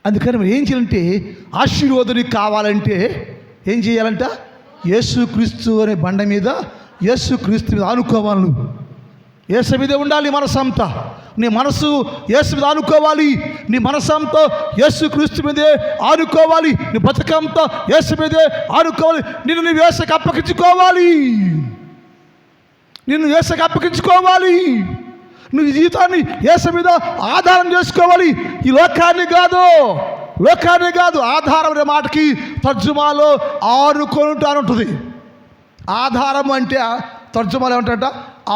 అందుకని మనం ఏం చేయాలంటే, ఆశీర్వాదం నీకు కావాలంటే ఏం చేయాలంట? యేసుక్రీస్తు అనే బండ మీద, యేసుక్రీస్తు మీద ఆనుకోవాలి. నువ్వు యేసు మీదే ఉండాలి మనసంతా. నీ మనసు యేసు మీద ఆనుకోవాలి. నీ మనసంతా యేసుక్రీస్తు మీదే ఆనుకోవాలి. నీ బతుకంతా యేసు మీదే ఆనుకోవాలి. నిన్ను నీ యేసుకి అప్పగించుకోవాలి. నువ్వు జీవితాన్ని యేసు మీద ఆధారం చేసుకోవాలి. ఈ లోకాన్ని కాదు. ఆధారం అనే మాటకి తర్జుమాలో ఆనుకొనుట అని ఉంటుంది. ఆధారం అంటే తర్జుమాలో ఏమంటారంట?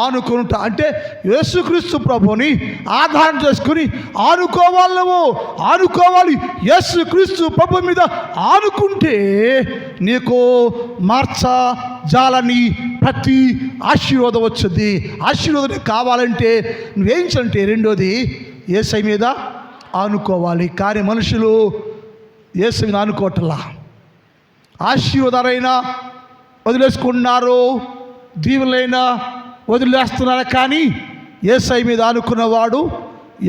ఆనుకొనుట. అంటే యేసుక్రీస్తు ప్రభుని ఆధారం చేసుకుని ఆనుకోవాలి. యేసుక్రీస్తు ప్రభు మీద ఆనుకుంటే నీకు మార్చజాలని ప్రతి ఆశీర్వాదం వచ్చింది. ఆశీర్వాదం కావాలంటే నువ్వేం చేయాలంటే, రెండోది యేసయ్య మీద ఆనుకోవాలి. కానీ మనుషులు యేసు మీద ఆనుకోవట్లా. ఆశీర్వాదాలైనా వదిలేసుకుంటున్నారు, దీవులైనా వదిలేస్తున్నారు. కానీ యేసయ్య మీద ఆనుకున్నవాడు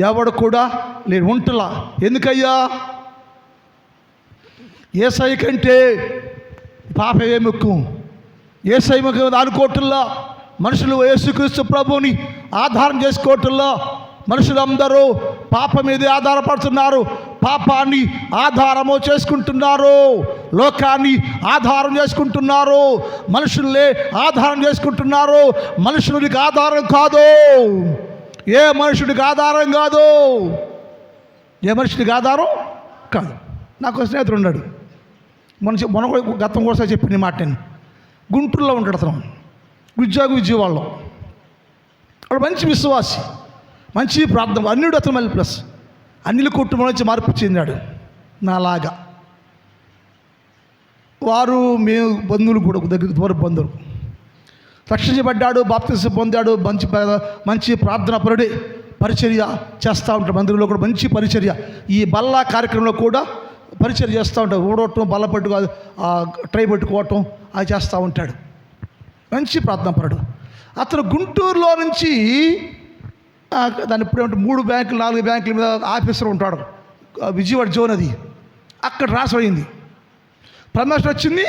ఎవడు కూడా లేడు, ఉంటలా. ఎందుకయ్యా? యేసయ్య కంటే పాపమే ముఖ్యం. యేసయ్య ముఖ్యం అనుకోవటంలో, మనుషులు యేసుక్రీస్తు ప్రభువుని ఆధారం చేసుకోవటంలో మనుషులందరూ పాపం మీద ఆధారపడుతున్నారు, పాపాన్ని ఆధారము చేసుకుంటున్నారు, లోకాన్ని ఆధారం చేసుకుంటున్నారు, మనుషుల్ని ఆధారం చేసుకుంటున్నారు. మనుషునికి ఆధారం కాదు, ఏ మనుషుడికి ఆధారం కాదు, ఏ మనుషుడికి ఆధారం కాదు. నాకు స్నేహితుడు ఉన్నాడు, మొన్న గతం కోసం చెప్పిన మాట. నేను గుంటూరులో ఉంటాడు, అతను విజయవాడలో. అక్కడ మంచి విశ్వాసి, మంచి ప్రార్థన, అన్యుడు అతను. మళ్ళీ ప్లస్ అన్యుల కుటుంబం నుంచి మార్పు చెందాడు నాలాగా. వారు మేము బంధువులు కూడా దగ్గర దూర బంధువులు. రక్షించబడ్డాడు, బాప్తిసం పొందాడు, మంచి ప్రార్థన పరుడే, పరిచర్య చేస్తూ ఉంటాడు. మందిరంలో కూడా మంచి పరిచర్య, ఈ బల్లా కార్యక్రమంలో కూడా పరిచర్య చేస్తూ ఉంటాడు. ఊడవటం, బల్ల పట్టుకు ట్రై పట్టుకోవటం అది చేస్తూ ఉంటాడు. మంచి ప్రార్థన పరుడు. అతను గుంటూరులో నుంచి దాని ఇప్పుడు 3 బ్యాంకులు 4 బ్యాంకుల మీద ఆఫీసర్ ఉంటాడు, విజయవాడ జోన్ అది. అక్కడ ట్రాన్స్ఫర్ అయింది, ప్రమోషన్ వచ్చింది,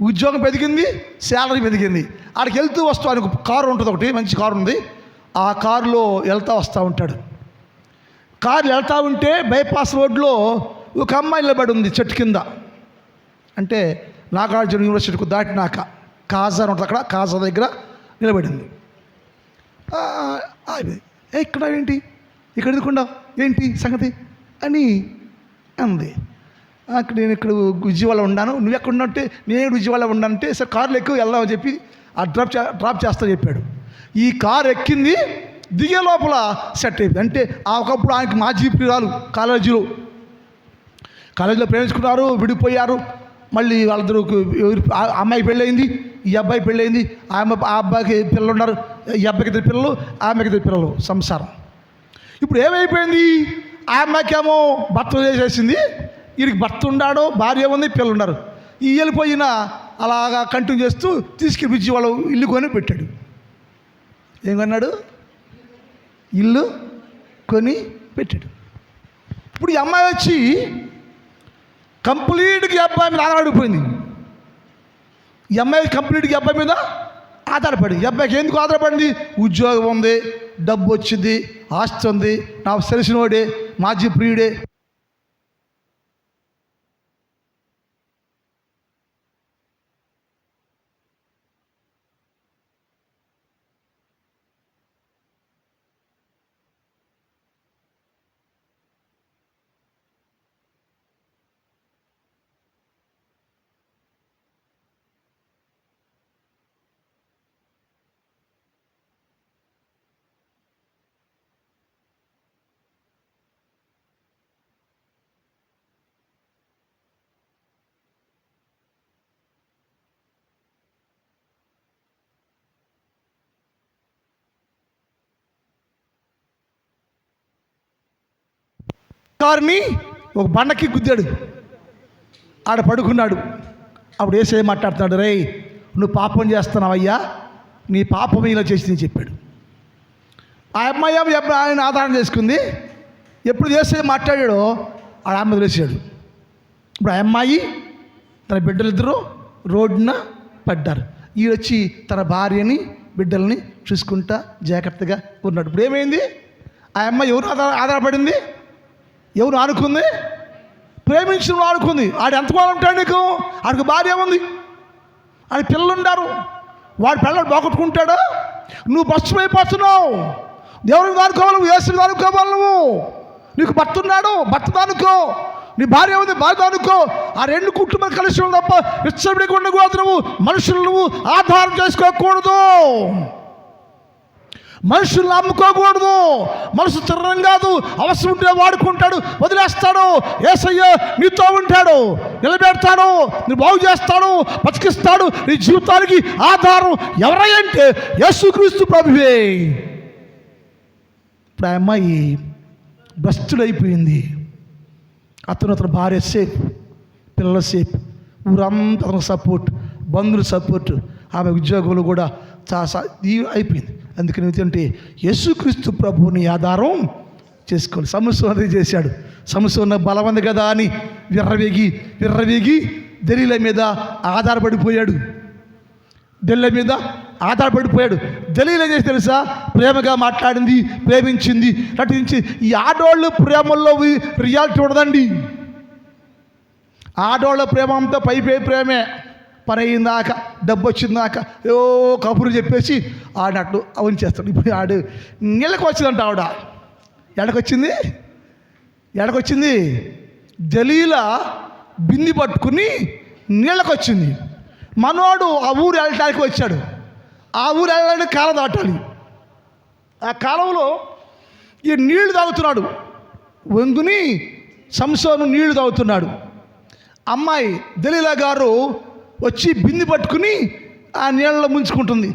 ఉద్యోగం పెరిగింది, శాలరీ పెరిగింది. ఆడికి వెళ్తూ వస్తూ ఆయనకు కారు ఉంటుంది, ఒకటి మంచి కారు ఉంది. ఆ కారులో వెళ్తూ వస్తూ ఉంటాడు. కారు వెళ్తూ ఉంటే బైపాస్ రోడ్లో ఒక అమ్మాయి నిలబడి ఉంది చెట్టు కింద. అంటే నాగార్జున యూనివర్సిటీకి దాటినాక కాజా ఉంటుంది, అక్కడ కాజా దగ్గర నిలబడింది. ఇక్కడ ఏంటి, ఇక్కడ ఎందుకుండా ఏంటి సంగతి అని అంది. నేను ఇక్కడ విజయవాడ ఉన్నాను, నువ్వు ఎక్కడ ఉన్నట్టే నేను విజయవాడ ఉన్నానంటే, సరే కార్లు ఎక్కువ వెళ్దామని చెప్పి ఆ డ్రాప్ చేస్తా చెప్పాడు. ఈ కారు ఎక్కింది, దిగే లోపల సెట్ అయిపోయింది. అంటే ఒకప్పుడు ఆయనకి మాజీ ప్రియురాలు కాలేజీలో ప్రేమించుకున్నారు, విడిపోయారు. మళ్ళీ వాళ్ళిద్దరు, అమ్మాయి పెళ్ళయింది, ఈ అబ్బాయి పెళ్ళయింది. ఆ అబ్బాయికి పిల్లలు ఉన్నారు, ఈ అబ్బాయికి 2 పిల్లలు, ఆమెకి 2 పిల్లలు, సంసారం. ఇప్పుడు ఏమైపోయింది, ఆ అమ్మాయికేమో భర్త చేసేసింది, వీడికి భర్త ఉన్నాడు, భార్య ఉంది, పిల్లలు ఉన్నారు. ఈ వెళ్ళిపోయిన అలాగా కంటిన్యూ చేస్తూ తీసుకెళ్ళి విజయవాడ ఇల్లు కొని పెట్టాడు. ఏం కొన్నాడు, ఇల్లు కొని పెట్టాడు. ఇప్పుడు ఈ అమ్మాయి వచ్చి కంప్లీట్గా ఈ అబ్బాయి మీద ఆధారపడిపోయింది. ఈ అమ్మాయి కంప్లీట్గా ఈ అబ్బాయి మీద ఆధారపడింది. ఈ అబ్బాయికి ఎందుకు ఆధారపడింది, ఉద్యోగం ఉంది, డబ్బు వచ్చింది, ఆస్తి ఉంది, నాకు తెలిసినోడే, మాజీ ప్రియుడే. కారుని ఒక బండకి గుద్దాడు, ఆడ పడుకున్నాడు. అప్పుడు యేసయ్య మాట్లాడుతున్నాడు, రే నువ్వు పాపం చేస్తున్నావయ్యా, నీ పాపం ఇలా చేసింది చెప్పాడు. ఆ అమ్మాయి ఆయన ఆధారం చేసుకుంది. ఎప్పుడు యేసయ్య మాట్లాడాడో ఆడ అమ్మ వదిలేసాడు. ఇప్పుడు ఆ అమ్మాయి తన బిడ్డలిద్దరూ రోడ్డున పడ్డారు. ఈడొచ్చి తన భార్యని బిడ్డల్ని చూసుకుంటా జాగ్రత్తగా ఉన్నాడు. ఇప్పుడు ఏమైంది, ఆ అమ్మాయి ఎవరు ఆధారపడింది, ఎవరు ఆనుకుంది, ప్రేమించిన ఆనుకుంది. ఆడు ఎంత బాగా ఉంటాడు, నీకు ఆడికి భార్య ఉంది, ఆడి పిల్లలు ఉన్నారు, వాడి పిల్లలు బాగొట్టుకుంటాడు. నువ్వు భస్మైపోతున్నావు. దేవుడిని దానుకోవాలి, నువ్వు యేసుని దానుకోవాలి. నీకు భర్త ఉన్నాడు, భర్త దానుకో. నీ భార్య ఉంది, భార్య దానుకో. ఆ 2 కుటుంబాలు కలిసి తప్ప విచ్చబడిగా ఉండకూడదు. నువ్వు మనుషులు నువ్వు ఆధారం చేసుకోకూడదు, మనుషుల్ని నమ్ముకోకూడదు. మనసు తిరణం కాదు, అవసరం ఉంటే వాడుకుంటాడు, వదిలేస్తాడు. యేసయ్య నీతో ఉంటాడు, నిలబెడతాడు, నీ బాగు చేస్తాడు, బతికిస్తాడు. నీ జీవితానికి ఆధారం ఎవరంటే యేసుక్రీస్తు ప్రభువే. ఇప్పుడు ఆ అమ్మాయి భ్రష్టుడైపోయింది. అతని భార్య సేఫ్, పిల్లల సేఫ్, ఊరంతా అతనికి సపోర్ట్, బంధువులు సపోర్ట్, ఆమె ఉద్యోగులు కూడా చాలా అయిపోయింది. అందుకని ఏంటంటే యేసుక్రీస్తు ప్రభువుని ఆధారం చేసుకోవాలి. సంసోను చేశాడు. సంసోను బలం ఉంది కదా అని విర్రవేగి దెలీలా మీద ఆధారపడిపోయాడు. దెలీలా ఏం చేసి తెలుసా? ప్రేమగా మాట్లాడింది, ప్రేమించింది, నటించి. ఈ ఆడవాళ్ళు ప్రేమల్లో రియాలిటీ ఉండదండి. ఆడవాళ్ళ ప్రేమ అంతా ప్రేమే. పని అయిందాక, డబ్బు వచ్చిందాక ఏవో కబుర్లు చెప్పేసి ఆడినట్టు అవన్నీ చేస్తాడు. ఇప్పుడు ఆడు నీళ్ళకి వచ్చిందంట. ఆవిడ ఎడకొచ్చింది దెలీలా బింది పట్టుకుని నీళ్ళకి వచ్చింది. మనోడు ఆ ఊరు వెళ్ళటానికి వచ్చాడు. ఆ ఊరు వెళ్ళడానికి కాలం దాటాలి. ఆ కాలంలో ఈ నీళ్లు తాగుతున్నాడు. వంగుని సంసోను నీళ్లు తాగుతున్నాడు. అమ్మాయి దెలీలా గారు వచ్చి బింది పట్టుకుని ఆ నీళ్ళలో ముంచుకుంటుంది.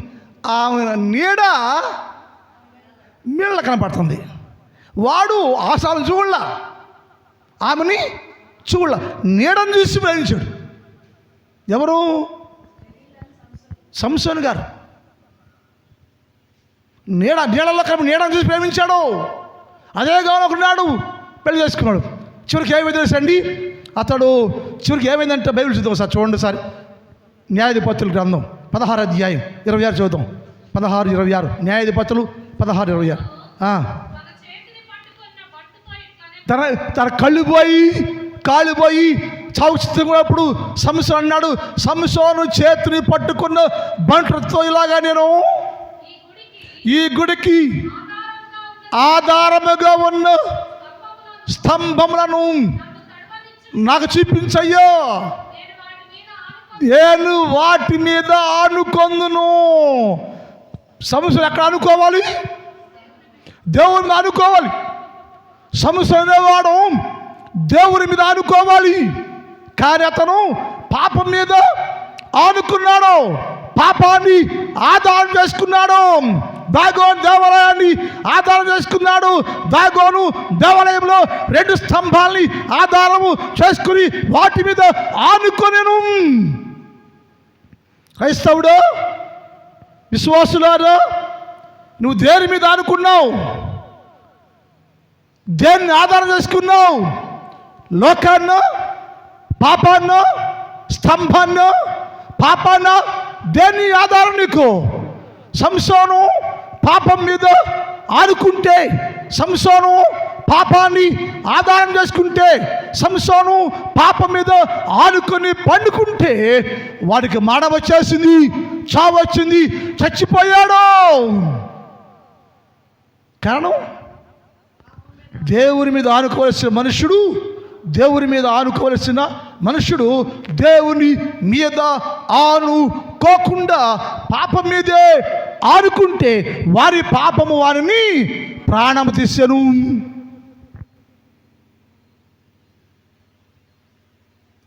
ఆమె నీళ్ళ కనపడుతుంది. వాడు ఆశాలను చూడలా, ఆమెని చూడలా, నీడను చూసి ప్రేమించాడు. ఎవరు? సంసోను గారు. నీళ్ళలో నీడను చూసి ప్రేమించాడు. అదే గౌరవకున్నాడు, పెళ్లి చేసుకున్నాడు. చివరికి ఏమైంది తెలుసండి? అతడు చివరికి ఏమైందంటే బైబిల్ చూద్దాం సార్, చూడండి సార్. న్యాయాధిపతుల గ్రంథం 16 అధ్యాయం 26 చదువుతాం. 16:26 న్యాయాధిపతులు 16:26. తన కాళ్ళుపోయి చావు చిత్తుకున్నప్పుడు సంసోను అన్నాడు, సంసోను చేతిని పట్టుకున్న బంట్లతో ఇలాగా నేను ఈ గుడికి ఆధారముగా ఉన్న స్తంభములను నాకు చూపించయ్యో, నేను వాటి మీద ఆనుకొందును. సంసోను ఎక్కడ ఆనుకోవాలి? దేవుని మీద ఆనుకోవాలి. సంసోను అనేవాడు దేవుని మీద ఆనుకోవాలి. కానీ అతను పాపం మీద ఆనుకున్నాడు, పాపాన్ని ఆధారం చేసుకున్నాడు. దాగోను దేవాలయాన్ని ఆధారం చేసుకున్నాడు. దాగోను దేవాలయంలో 2 స్తంభాలని ఆధారము చేసుకుని వాటి మీద ఆనుకొనెను. క్రైస్తవుడు, విశ్వాసులారా, నువ్వు దేని మీద ఆనుకున్నావు? దేన్ని ఆధారం చేసుకున్నావు? లోకాన్నో, పాపాన్నో, స్తంభాన్నో, పాపాన్నో? దేన్ని ఆధారం నీకు? సంసోను పాపం మీద ఆనుకుంటే, సంసోను పాపాన్ని ఆధారం చేసుకుంటే, సంసోను పాపం మీద ఆనుకొని పండుకుంటే వాడికి మరణం వచ్చేసింది, చావు వచ్చింది, చచ్చిపోయాడు. కారణం దేవుని మీద ఆనుకోవలసిన మనుషుడు, దేవుని మీద ఆనుకోవలసిన మనుషుడు దేవుని మీద ఆనుకోకుండా పాపం మీదే ఆనుకుంటే వారి పాపము వారిని ప్రాణము తీసెను.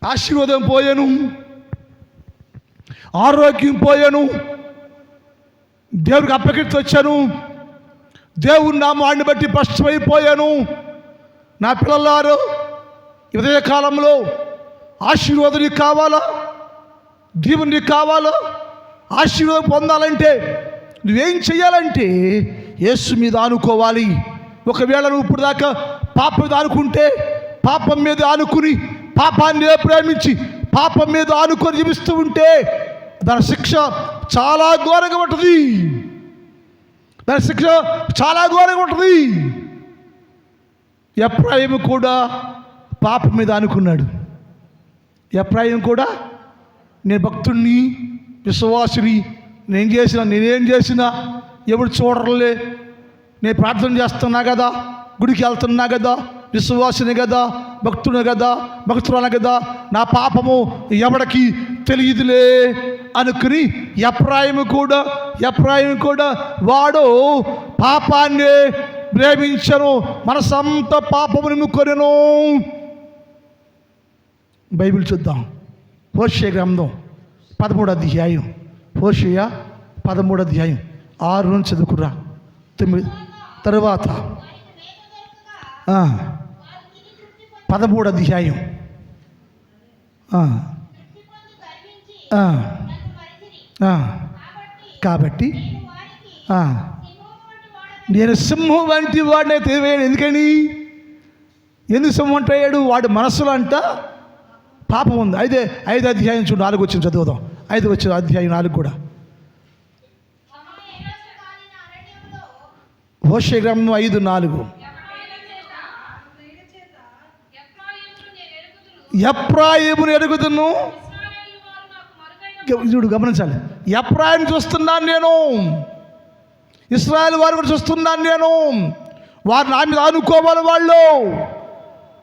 ఆశీర్వాదం పోయాను, ఆరోగ్యం పోయాను, దేవుడికి అప్పగిచ్చి వచ్చాను, దేవుని నామాన్ని బట్టి భ్రష్టమైపోయాను. నా పిల్లలారు, ఉదయ కాలంలో ఆశీర్వాదం నీకు కావాలా? దీవెన నీకు కావాలా? ఆశీర్వాదం పొందాలంటే నువ్వేం చెయ్యాలంటే యేసు మీద ఆనుకోవాలి. ఒకవేళ నువ్వు ఇప్పుడు దాకా పాపం మీద ఆనుకుంటే, పాపం మీద ఆనుకుని పాపాన్ని ప్రేమించి పాపం మీద ఆనుకొని జీవిస్తూ ఉంటే దాని శిక్ష చాలా ఘోరంగా ఉంటుంది. దాని శిక్ష చాలా ఘోరంగా ఉంటుంది. ఎఫ్రాయిము కూడా పాపం మీద ఆనుకున్నాడు. ఎఫ్రాయిము కూడా నేను భక్తుడిని, విశ్వాసిని, నేనేం చేసినా ఎవరు చూడరులే, నేను ప్రార్థన చేస్తున్నా కదా, గుడికి వెళ్తున్నా కదా, విశ్వాసిని కదా, భక్తుని కదా, భక్తురాలు కదా, నా పాపము ఎవడికి తెలియదులే అనుకుని ఎఫ్రాయిము కూడా వాడు పాపాన్ని ప్రేమించను, మనసంతా పాపము నిమ్ముకొనెను. బైబిల్ చూద్దాం. హోషేయ గ్రంథం 13వ అధ్యాయం, హోషేయ 13వ అధ్యాయం 6 నుంచి చదువుకురా. 9 తరువాత 13వ అధ్యాయం కాబట్టి నేను సింహం వంటి వాడిని తెలియదు. ఎందుకు సింహం అంటాడు? వాడి మనసులో అంట పాపం ఉంది. 5 అధ్యాయం 4 వచ్చింది, చదువుదాం. 5 వచ్చిన అధ్యాయం 4 కూడా. హోషే గ్రంథం 5:4. ఎఫ్రాయిమును ఎరుగుదును. చూడు, గమనించాలి. ఎఫ్రాయిం చూస్తున్నాను నేను, ఇశ్రాయేలు వారు కూడా చూస్తున్నాను నేను. వారు నా మీద ఆనుకోవాలి, వాళ్ళు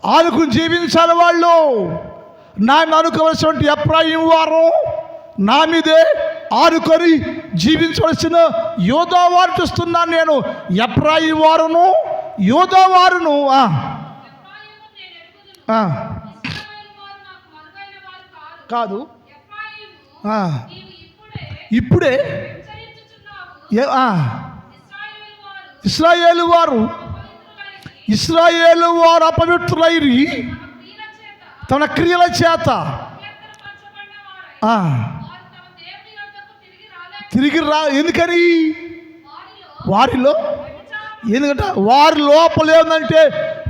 ఆనుకుని జీవించాలి. వాళ్ళు నా మీద ఆనుకోవలసినటువంటి ఎఫ్రాయిం వారు నా మీదే ఆనుకొని జీవించవలసిన యోధా వారు చూస్తున్నాను నేను. ఎఫ్రాయిం వారును యోధా వారును కాదు, ఇప్పుడే ఇశ్రాయేలు వారు అపవిత్రులైరి తన క్రియల చేత తిరిగి ఎందుకని? ఎందుకంటే వారి లోపల ఏంటంటే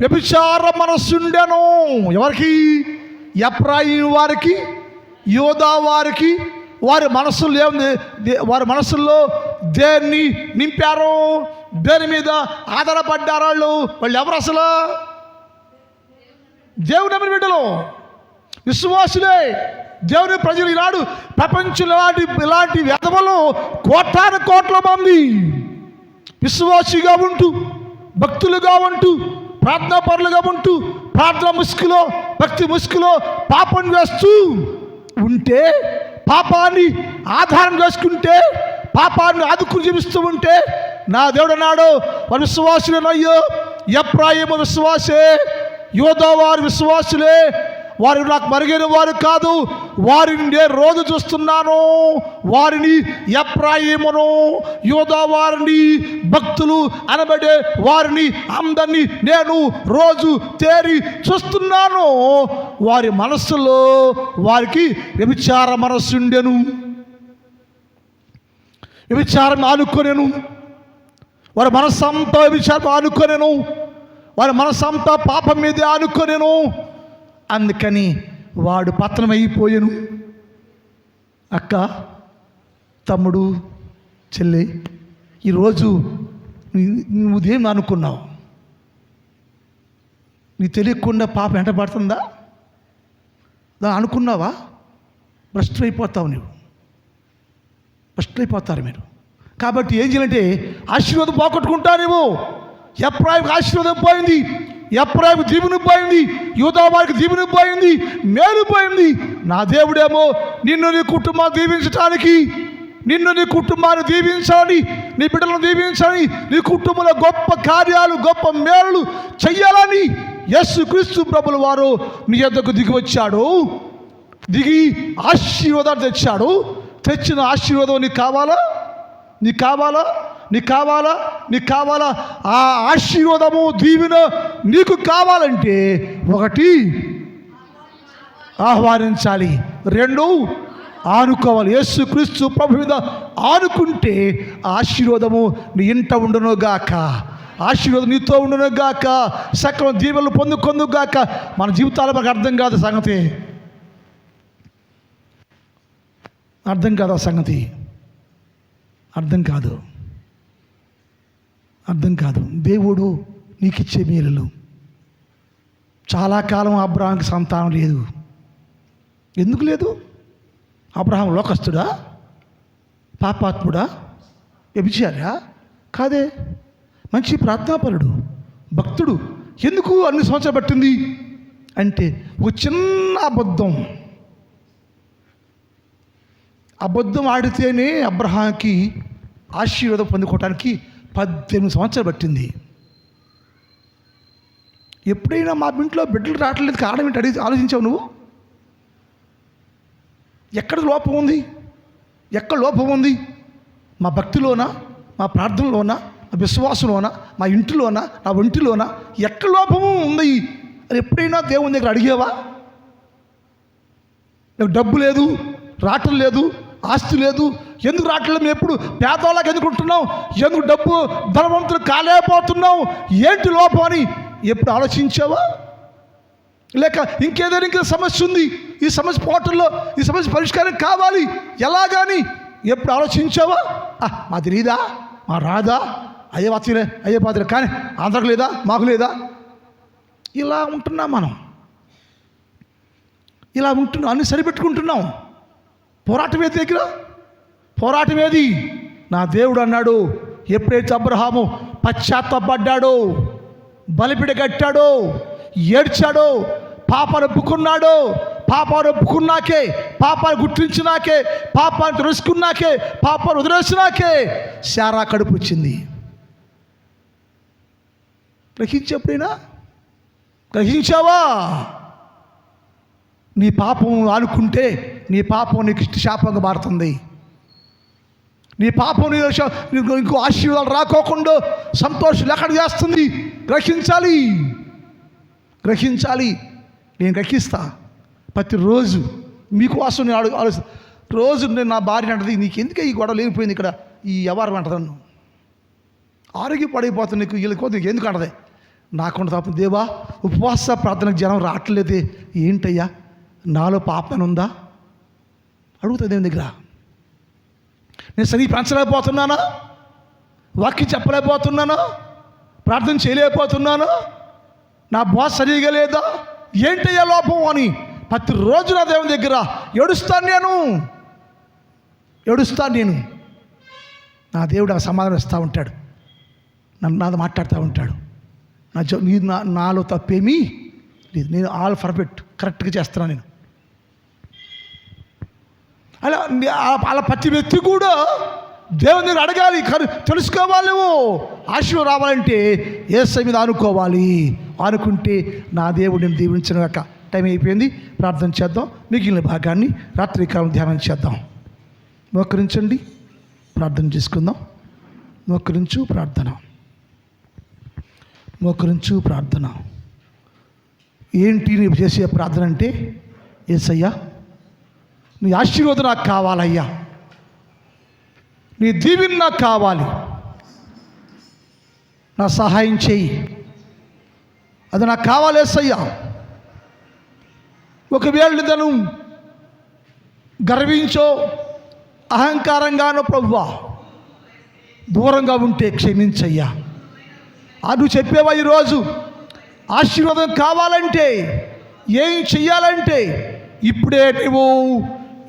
వ్యభిచార మనస్సుండెను. ఎవరికి? ఎఫ్రాయిం వారికి, యోధా వారికి. వారి మనస్సులో ఏముంది? వారి మనస్సుల్లో దేన్ని నింపారు? దేని మీద ఆధారపడ్డారు? వాళ్ళు ఎవరు అసలు? దేవుని బిడ్డలు, విశ్వాసులే, దేవుని ప్రజలు. ఈనాడు ప్రపంచంలో ఇలాంటి వెధవలు కోట్ల మంది విశ్వాసిగా ఉంటూ, భక్తులుగా ఉంటూ, ప్రార్థనాపరులుగా ఉంటూ, ప్రార్థన ముసుగులో, భక్తి ముసుగులో పాపం చేస్తూ ఉంటే, పాపాన్ని ఆధారం చేసుకుంటే, పాపాన్ని ఆదుకుని జీవిస్తూ ఉంటే, నా దేవుడు అన్నాడు, వారి విశ్వాసులేనయ్యో. ఎఫ్రాయిము విశ్వాసే, యోధా వారు విశ్వాసులే. వారు నాకు మరుగైన వారు కాదు, వారిని నేను రోజు చూస్తున్నాను. వారిని, ఎఫ్రాయిమును యోధా వారిని, భక్తులు అనబడే వారిని అందరినీ నేను రోజు తేరి చూస్తున్నాను. వారి మనస్సులో వారికి వ్యభిచార మనస్సు ఉండెను, వ్యభిచారం ఆనుకొనెను. వారి మనస్సంతా వ్యభిచారం ఆనుకొనెను, వారి మనస్సంతా పాపం మీదే ఆనుకొనెను. అందుకని వాడు పతనమైపోయాను. అక్క, తమ్ముడు, చెల్లి, ఈరోజు నువ్వుదేం అనుకున్నావు? నీకు తెలియకుండా పాపం ఎంట పడుతుందా? దాన్ని అనుకున్నావా? భ్రష్టులైపోతావు, నువ్వు భ్రష్టులైపోతారు మీరు. కాబట్టి ఏం చేయాలంటే ఆశీర్వాదం పోగొట్టుకుంటానేమో. ఎఫ్రాయిముకి ఆశీర్వాదం పోయింది, ఎఫ్రాయిము దీవెన పోయింది, యోధా వారికి దీవెన పోయింది, మేలు పోయింది. నా దేవుడేమో నిన్ను నీ కుటుంబాన్ని దీవించడానికి, నిన్ను నీ కుటుంబాన్ని దీవించాలని, నీ బిడ్డలను దీవించాలని, నీ కుటుంబంలో గొప్ప కార్యాలు, గొప్ప మేలు చెయ్యాలని యేసుక్రీస్తు ప్రభుల వారు నీ యొద్దకు దిగి వచ్చాడు. దిగి ఆశీర్వాదాన్ని తెచ్చాడు. తెచ్చిన ఆశీర్వాదం నీకు కావాలా? నీకు కావాలా? నీకు కావాలా? నీకు కావాలా? ఆ ఆశీర్వాదము, దీవెన నీకు కావాలంటే 1 ఆహ్వానించాలి, 2 ఆనుకోవాలి. యేసుక్రీస్తు ప్రభు మీద ఆనుకుంటే ఆశీర్వాదము నీ ఇంట ఉండునుగాక, ఆశీర్వాదం నీతో ఉండునుగాక, సకల దీవెనలు పొందుకొందుగాక. మన జీవితాలు మనకు అర్థం కాదు సంగతి, అర్థం కాదు ఆ సంగతి, అర్థం కాదు. దేవుడు నీకు ఇచ్చే మేలులు. చాలా కాలం అబ్రహాంకి సంతానం లేదు. ఎందుకు లేదు? అబ్రహాం లోకస్తుడా? పాపాత్ముడా? వ్యభిచారా? కాదే, మంచి ప్రార్థనాపరుడు, భక్తుడు. ఎందుకు అన్ని సంవత్సరాలు పట్టింది అంటే ఒక చిన్న అబద్ధం ఆడితేనే అబ్రహాంకి ఆశీర్వాదం పొందుకోవటానికి 18 సంవత్సరాలు పట్టింది. ఎప్పుడైనా మా ఇంట్లో బిడ్డలు రావట్లేదు కారణం ఏంటి అడిగి ఆలోచించావు నువ్వు? ఎక్కడ లోపం ఉంది? ఎక్కడ లోపం ఉంది? మా భక్తిలోనా, మా ప్రార్థనలోనా, మా విశ్వాసంలోనా, మా ఇంటిలోనా, నా ఒంటిలోనా ఎక్కడ లోపము ఉంది అది ఎప్పుడైనా దేవుని దగ్గర అడిగేవా? నాకు డబ్బు లేదు, రావటం లేదు, ఆస్తి లేదు, ఎందుకు రావట్లేదు? మేము ఎప్పుడు పేదవాళ్ళకి ఎందుకు ఉంటున్నాం? ఎందుకు డబ్బు ధనవంతులు కాలేకపోతున్నాం? ఏంటి లోపం అని ఎప్పుడు ఆలోచించావా? లేక ఇంకేదైనా ఇంకేదో సమస్య ఉంది, ఈ సమస్య పోవటంలో ఈ సమస్య పరిష్కారం కావాలి ఎలాగాని ఎప్పుడు ఆలోచించావా? మా తెలీదా, మా రాదా, అయ్యే పాత్రలే అయ్యే పాత్రలే కానీ అందరికి లేదా, మాకు లేదా, ఇలా ఉంటున్నాం మనం. ఇలా ఉంటున్నాం, అన్ని సరిపెట్టుకుంటున్నాం. పోరాటం ఏది దగ్గర? పోరాటం ఏది? నా దేవుడు అన్నాడు, ఎప్పుడైతే అబ్రహాము పశ్చాత్తపడ్డాడో, బలిపిడ కట్టాడో, ఏడ్చాడో, పాపాన్ని ఒప్పుకున్నాడో, పాపాన్ని ఒప్పుకున్నాకే, పాపాన్ని గుర్తించినాకే, పాపాన్ని తెలుసుకున్నాకే, పాపాన్ని వదిలేసినాకే శారా కడుపు వచ్చింది. గ్రహించేప్పుడైనా గ్రహించావా? నీ పాపం ఆనుకుంటే నీ పాపం నీకు శాపంగా మారుతుంది. నీ పాపం నీకు ఇంకో ఆశీర్వాదాలు రాకోకుండా సంతోషం ఎక్కడ చేస్తుంది. గ్రహించాలి, గ్రహించాలి. నేను గ్రహిస్తా ప్రతిరోజు మీకోసం నేను ఆలోచిస్తా. రోజు నేను నా భార్య అంటది, నీకు ఎందుకే ఈ గొడవ లేకపోయింది ఇక్కడ, ఈ వ్యవహారం అంటది నన్ను, ఆరోగ్యం పడిపోతుంది నీకు, వీళ్ళకి నీకు ఎందుకు అంటది. నాకుండా తప్ప దేవా ఉపవాస ప్రార్థనకు జనం రావట్లేదే, ఏంటయ్యా నాలో పాపం ఉందా అడుగుతుంది దేవుని దగ్గర. నేను సరిగ్గా పెంచలేకపోతున్నానా, వాక్యం చెప్పలేకపోతున్నానా, ప్రార్థన చేయలేకపోతున్నానా, నా బాస్ సరిగా లేదా, ఏంటయ్యా లోపం అని ప్రతిరోజు నా దేవుని దగ్గర ఏడుస్తాను నేను. నా దేవుడు ఆ సమాధానం ఇస్తూ ఉంటాడు, నాతో మాట్లాడుతూ ఉంటాడు. నాలో తప్పేమీ లేదు, నేను ఆల్ పర్ఫెక్ట్ కరెక్ట్గా చేస్తున్నాను నేను. అలా ప్రతి వ్యక్తి కూడా దేవుని దగ్గర అడగాలి, తెలుసుకోవాలి. నువ్వు ఆశీర్వాదం రావాలంటే యేసయ్య మీద ఆనుకోవాలి. ఆనుకుంటే నా దేవుడు నేను దీవించిన యొక్క టైం అయిపోయింది. ప్రార్థన చేద్దాం. మిగిలిన భాగాన్ని రాత్రికాలం ధ్యానం చేద్దాం. మోకరించండి, ప్రార్థన చేసుకుందాం. మోకరించు ప్రార్థన. ఏంటి నీవు చేసే ప్రార్థన అంటే, యేసయ్యా నీ ఆశీర్వాదం నాకు కావాలయ్యా, నీ దీవెన నాకు కావాలి, నా సహాయం చేయి, అది నాకు కావాలి యేసయ్యా. ఒకవేళ తను గర్వించో అహంకారంగానో ప్రభువా దూరంగా ఉంటే క్షమించయ్యా. నువ్వు చెప్పేవా ఈరోజు ఆశీర్వాదం కావాలంటే ఏం చెయ్యాలంటే ఇప్పుడే నువ్వు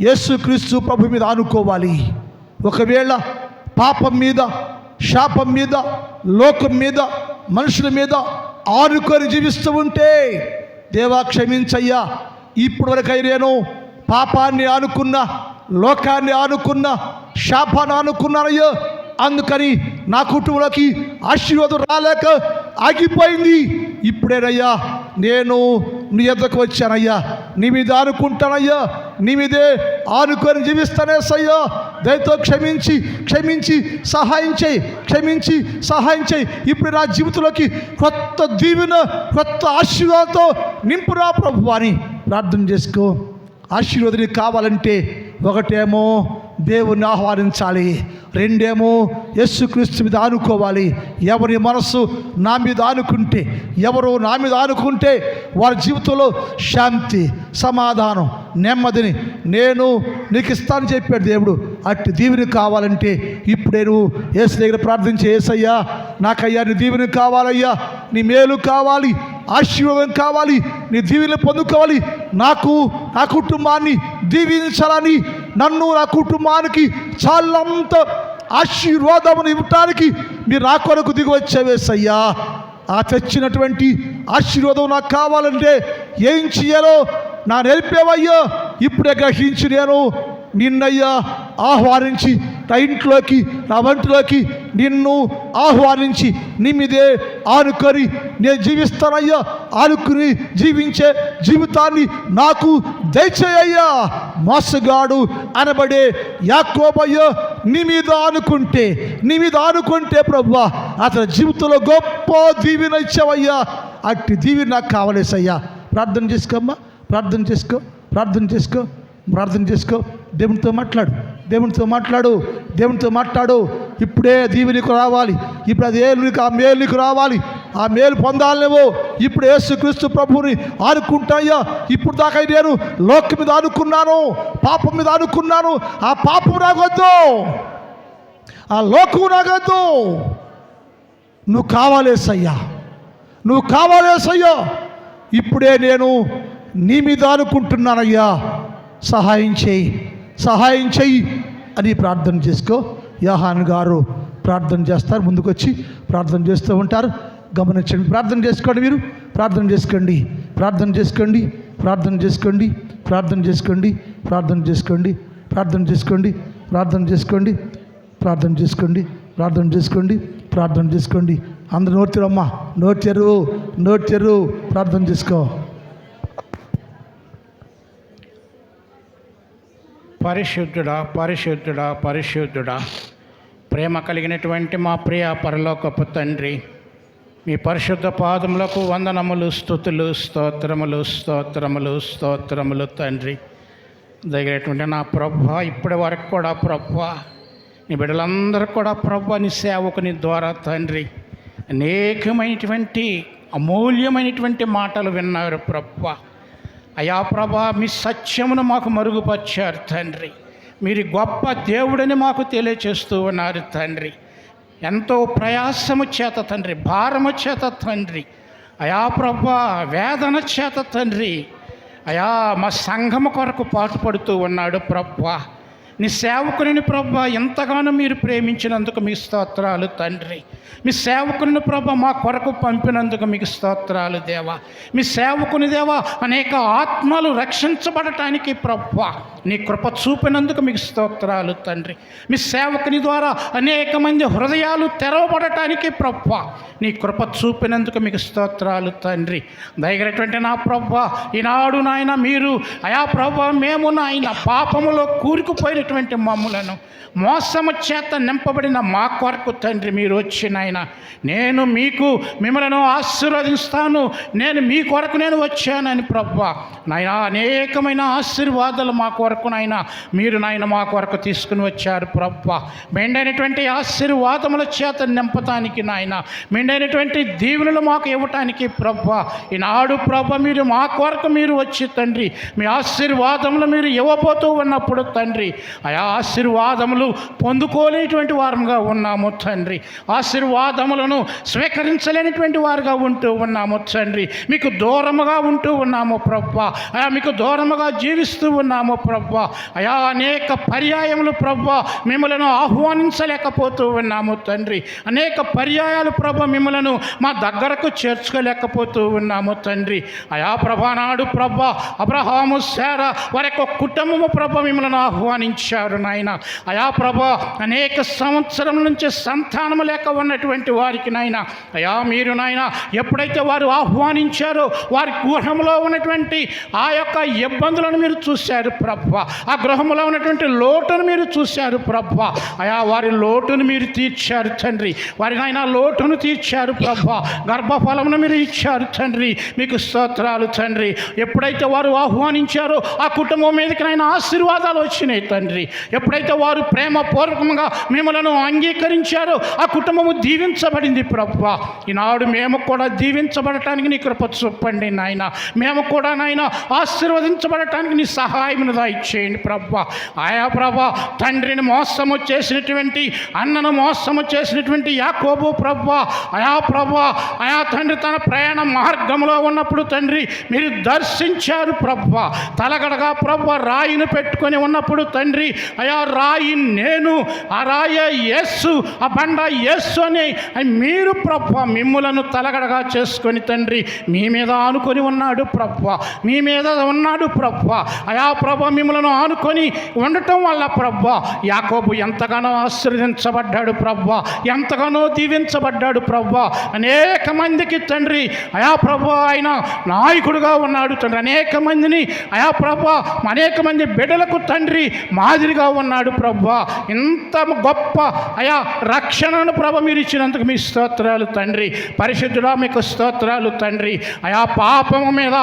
యేసుక్రీస్తు ప్రభు మీద ఆనుకోవాలి. ఒకవేళ పాపం మీద, శాపం మీద, లోకం మీద, మనుషుల మీద ఆనుకొని జీవిస్తూ ఉంటే దేవా క్షమించయ్యా, ఇప్పుడు వరకు నేను పాపాన్ని ఆనుకున్నా, లోకాన్ని ఆనుకున్నా, శాపాన్ని ఆనుకున్నానయ్యో, అందుకని నా కుటుంబంలోకి ఆశీర్వాదం రాలేక ఆగిపోయింది. ఇప్పుడేనయ్యా నేను నీ ఎద్దకు వచ్చానయ్యా, నీ మీద ఆనుకుంటానయ్యా, నీ మీదే ఆనుకొని జీవిస్తానేసయ్యా. దయతో క్షమించి సహాయం చేయి. ఇప్పుడు నా జీవితంలోకి కొత్త దీవెన, కొత్త ఆశీర్వాదంతో నింపురా ప్రభు అని ప్రార్థన చేసుకో. ఆశీర్వాదం కావాలంటే ఒకటేమో దేవుణ్ణి ఆహ్వానించాలి, రెండేమో యేసుక్రీస్తు మీద ఆనుకోవాలి. ఎవరి మనసు నా మీద ఆనుకుంటే, ఎవరు నా మీద ఆనుకుంటే వారి జీవితంలో శాంతి, సమాధానం, నెమ్మదిని నేను నీకు ఇస్తానని చెప్పాడు దేవుడు. అట్టి దీవెన కావాలంటే ఇప్పుడే నువ్వు యేసు దగ్గర ప్రార్థించే, యేసయ్యా నాకయ్యా నీ దీవెన కావాలయ్యా, నీ మేలు కావాలి, ఆశీర్వాదం కావాలి, నీ దీవెన పొందుకోవాలి, నాకు నా కుటుంబాన్ని దీవించాలని, నన్ను నా కుటుంబానికి చాలంత ఆశీర్వాదమును ఇవ్వటానికి మీరు నా కొరకు దిగి వచ్చేవేసయ్యా. ఆ తెచ్చినటువంటి ఆశీర్వాదం నాకు కావాలంటే ఏం చేయాలో నా నేర్పేవయ్యా. ఇప్పుడే గ్రహించి నేను నిన్నయ్యా ఆహ్వానించి నా ఇంట్లోకి, నా వంటిలోకి నిన్ను ఆహ్వానించి నీ మీదే ఆనుకొని నేను జీవిస్తానయ్యా. ఆనుకుని జీవించే జీవితాన్ని నాకు దయచేయ్యా. మోసగాడు అనబడే యాకోబయ్య నీ మీద ఆనుకుంటే ప్రభువా అతని జీవితంలో గొప్ప దీవెన ఇచ్చావయ్యా. అట్టి దీవెన నాకు కావాలేసయ్యా. ప్రార్థన చేసుకో. దేవునితో మాట్లాడు. ఇప్పుడే దీవెనకు రావాలి. ఇప్పుడు అది ఆ మేలుకు రావాలి, ఆ మేలు పొందాలనేవో ఇప్పుడు యేసుక్రీస్తు ప్రభువుని ఆనుకుంటాయ్యా. ఇప్పుడు దాకా నేను లోకం మీద ఆనుకున్నాను, పాపం మీద ఆనుకున్నాను. ఆ పాపం నాకొద్దు, ఆ లోకం నాకొద్దు. నువ్వు కావాలేసయ్యా, నువ్వు కావాలేసయ్యా. ఇప్పుడే నేను నీ మీద ఆనుకుంటున్నానయ్యా, సహాయం చేయి, సహాయం చెయ్యి అని ప్రార్థన చేసుకో. యోహాను గారు ప్రార్థన చేస్తారు, ముందుకు వచ్చి ప్రార్థన చేస్తూ ఉంటారు. గమనించండి, ప్రార్థన చేసుకోండి, మీరు ప్రార్థన చేసుకోండి, ప్రార్థన చేసుకోండి, ప్రార్థన చేసుకోండి, ప్రార్థన చేసుకోండి, ప్రార్థన చేసుకోండి, ప్రార్థన చేసుకోండి, ప్రార్థన చేసుకోండి, ప్రార్థన చేసుకోండి, ప్రార్థన చేసుకోండి, ప్రార్థన చేసుకోండి. అందరూ నోటిరమ్మా, నోటిరు, నోటిరు, ప్రార్థన చేసుకో. పరిశుద్ధుడా, పరిశుద్ధుడా, పరిశుద్ధుడా, ప్రేమ కలిగినటువంటి మా ప్రియ పరలోకపు తండ్రి, మీ పరిశుద్ధ పాదములకు వందనములు, స్తుతులు, స్తోత్రములు, స్తోత్రములు, స్తోత్రములు తండ్రి. దగ్గరటువంటి నా ప్రభువా, ఇప్పటి వరకు కూడా ప్రభువా, నీ బిడ్డలందరూ కూడా ప్రభువా, నీ సేవకుని ద్వారా తండ్రి అనేకమైనటువంటి అమూల్యమైనటువంటి మాటలు విన్నారు ప్రభువా. అయా ప్రభా, మీ సత్యమును మాకు మరుగుపరిచారు తండ్రి. మీరు గొప్ప దేవుడని మాకు తెలియచేస్తూ ఉన్నారు తండ్రి. ఎంతో ప్రయాసము చేత తండ్రి, భారము చేత తండ్రి, అయా ప్రభా, వేదన చేత తండ్రి, అయా మా సంఘము కొరకు పాటుపడుతూ ఉన్నాడు ప్రభువా. నీ సేవకుని ప్రభా ఎంతగానో మీరు ప్రేమించినందుకు మీకు స్తోత్రాలు తండ్రి. మీ సేవకుని ప్రభా మా కొరకు పంపినందుకు మీకు స్తోత్రాలు దేవా. మీ సేవకుని దేవా అనేక ఆత్మలు రక్షించబడటానికి ప్రభా నీ కృప చూపినందుకు మీకు స్తోత్రాలు తండ్రి. మీ సేవకుని ద్వారా అనేక మంది హృదయాలు తెరవబడటానికి ప్రభా నీ కృప చూపినందుకు మీకు స్తోత్రాలు తండ్రి. దయగలటువంటి నా ప్రభా, ఈనాడు నాయన మీరు అయా ప్రభా, మేము నాయన పాపములో కూరుకుపోయినటువంటి మమ్ములను మోసము చేత నింపబడిన మా కొరకు తండ్రి మీరు వచ్చి నాయన నేను మిమ్మలను ఆశీర్వదిస్తాను, నేను మీ కొరకు నేను వచ్చానని ప్రభా నాయన అనేకమైన ఆశీర్వాదాలు మా కొరకు నాయన మీరు నాయన మా కొరకు తీసుకుని వచ్చారు ప్రభా. మెండైనటువంటి ఆశీర్వాదముల చేత నింపటానికి నాయన, మెండైనటువంటి దీవెనలు మాకు ఇవ్వటానికి ప్రభా ఈనాడు ప్రభా మీరు మా కొరకు మీరు వచ్చి తండ్రి మీ ఆశీర్వాదములు మీరు ఇవ్వబోతూ ఉన్నప్పుడు తండ్రి ఆ ఆశీర్వాదములు పొందుకోలేటువంటి వారంగా ఉన్నాము తండ్రి. ఆశీర్వాదములను స్వీకరించలేనటువంటి వారుగా ఉంటూ ఉన్నాము తండ్రి. మీకు దూరముగా ఉంటూ ఉన్నాము ప్రభా, అయా మీకు దూరముగా జీవిస్తూ ఉన్నాము ప్రభా. అయా అనేక పర్యాయములు ప్రభా మిమ్మలను ఆహ్వానించలేకపోతూ ఉన్నాము తండ్రి. అనేక పర్యాయాలు ప్రభా మిమ్మలను మా దగ్గరకు చేర్చుకోలేకపోతూ ఉన్నాము తండ్రి. అయా ప్రభా నాడు ప్రభా అబ్రహాము, శారా వారి యొక్క కుటుంబము ప్రభా మిమ్మలను ఆహ్వానించారు నాయన. అయా ప్రభా అనేక సంవత్సరం నుంచి సంతానము లేక ఉన్నటువంటి వారికి నాయన అయా మీరు నాయన ఎప్పుడైతే వారు ఆహ్వానించారో వారి గృహంలో ఉన్నటువంటి ఆ యొక్క ఇబ్బందులను మీరు చూశారు ప్రభా, ఆ గృహంలో ఉన్నటువంటి లోటును మీరు చూశారు ప్రభా. అయా వారి లోటును మీరు తీర్చారు తండ్రి, వారి నాయన లోటును తీర్చారు ప్రభా. గర్భఫలమును మీరు ఇచ్చారు తండ్రి, మీకు స్తోత్రాలు తండ్రి. ఎప్పుడైతే వారు ఆహ్వానించారో ఆ కుటుంబం మీదకి నాయన ఆశీర్వాదాలు వచ్చినాయి తండ్రి. ఎప్పుడైతే వారు ప్రేమపూర్వకంగా మిమ్మలను అంగీకరించారో ఆ కుటుంబము దీవించబడింది ప్రభా. ఈనాడు మేము కూడా దీవించబడటానికి నీ కృప చూపండి నాయన. మేము కూడా నాయన ఆశీర్వదించబడటానికి నీ సహాయమును దయచేయండి ప్రభా. ఆయా ప్రభా తండ్రిని మోసము చేసినటువంటి, అన్నను మోసము చేసినటువంటి యాకోబు ప్రభా, అయా ప్రభా అయా తండ్రి తన ప్రయాణ మార్గంలో ఉన్నప్పుడు తండ్రి మీరు దర్శించారు ప్రభా. తలగడగా ప్రభా రాయిని పెట్టుకొని ఉన్నప్పుడు తండ్రి అయా రాయి నేను, ఆ రాయ యేసు, ఆ బండ యేసు అని మీరు ప్రభా మిమ్ములను తలగడగా చేసుకొని తండ్రి మీ మీద ఆనుకొని ఉన్నాడు ప్రభా, మీ మీద ఉన్నాడు ప్రభా. అయా ప్రభా మిమ్ములను ఆనుకొని ఉండటం వల్ల ప్రభా యాకోబు ఎంతగానో ఆశీర్వదించబడ్డాడు ప్రభా, ఎంతగానో దీవించబడ్డాడు ప్రభా. అనేక మందికి తండ్రి అయా ప్రభా ఆయన నాయకుడుగా ఉన్నాడు తండ్రి. అనేక మందిని అయా ప్రభా అనేక మంది బిడ్డలకు తండ్రి మాదిరిగా ఉన్నాడు ప్రభువా. ఇంత గొప్ప అయా రక్షణను ప్రభు మీరు ఇచ్చినందుకు మీ స్తోత్రాలు తండ్రి. పరిశుద్ధుడా మీకు స్తోత్రాలు తండ్రి. అయా పాపము మీద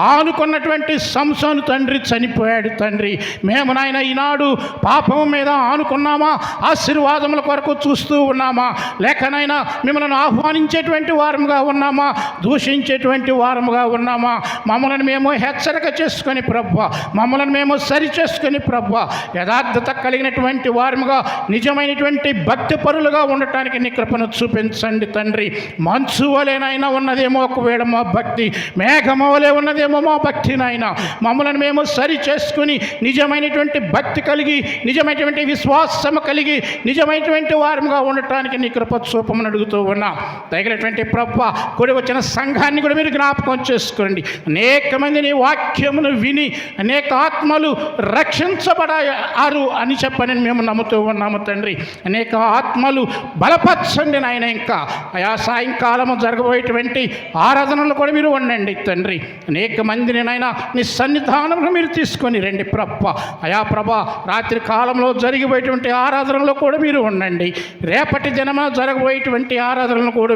ఆనుకున్నటువంటి సంసోను తండ్రి చనిపోయాడు తండ్రి. మేము నాయన ఈనాడు పాపము మీద ఆనుకున్నామా, ఆశీర్వాదముల కొరకు చూస్తూ ఉన్నామా, లేకనైనా మిమ్మల్ని ఆహ్వానించేటువంటి వారముగా ఉన్నామా, దూషించేటువంటి వారముగా ఉన్నామా? మమ్మల్ని మేము హెచ్చరిక చేసుకొని ప్రభువా, మమ్మల్ని మేము సరి చేసుకొని ప్రభువా, యథార్థత కలిగినటువంటి వారముగా, నిజమైనటువంటి భక్తి పరులుగా ఉండటానికి నీ కృపను చూపించండి తండ్రి. మంచు వలెనైనా ఉన్నదేమో ఒకవేళ మా భక్తి, మేఘము వలె ఉన్నదేమో మా భక్తి నాయన. మమ్మల్ని మేము సరి చేసుకుని నిజమైనటువంటి భక్తి కలిగి, నిజమైనటువంటి విశ్వాసము కలిగి, నిజమైనటువంటి వారముగా ఉండటానికి నీ కృప చూపమని అడుగుతూ ఉన్నా. తగినటువంటి ప్రభువా, కూడి వచ్చిన సంఘాన్ని కూడా మీరు జ్ఞాపకం చేసుకోండి. అనేక మంది నీ వాక్యమును విని అనేక ఆత్మలు రక్షించబడారు అని చెప్పని మేము నమ్ముతూ ఉన్నాము తండ్రి. అనేక ఆత్మలు బలపరచండి నాయన. ఇంకా ఆయా సాయంకాలము జరగబోయేటువంటి ఆరాధనలు కూడా మీరు ఉండండి తండ్రి. అనేక మందిని నాయన నీ సన్నిధానంలో మీరు తీసుకొని రండి ప్రభ. అయా ప్రభ, రాత్రి కాలంలో జరిగిపోయేటువంటి ఆరాధనలో కూడా మీరు ఉండండి. రేపటి దినమ జరగబోయేటువంటి ఆరాధనలు కూడా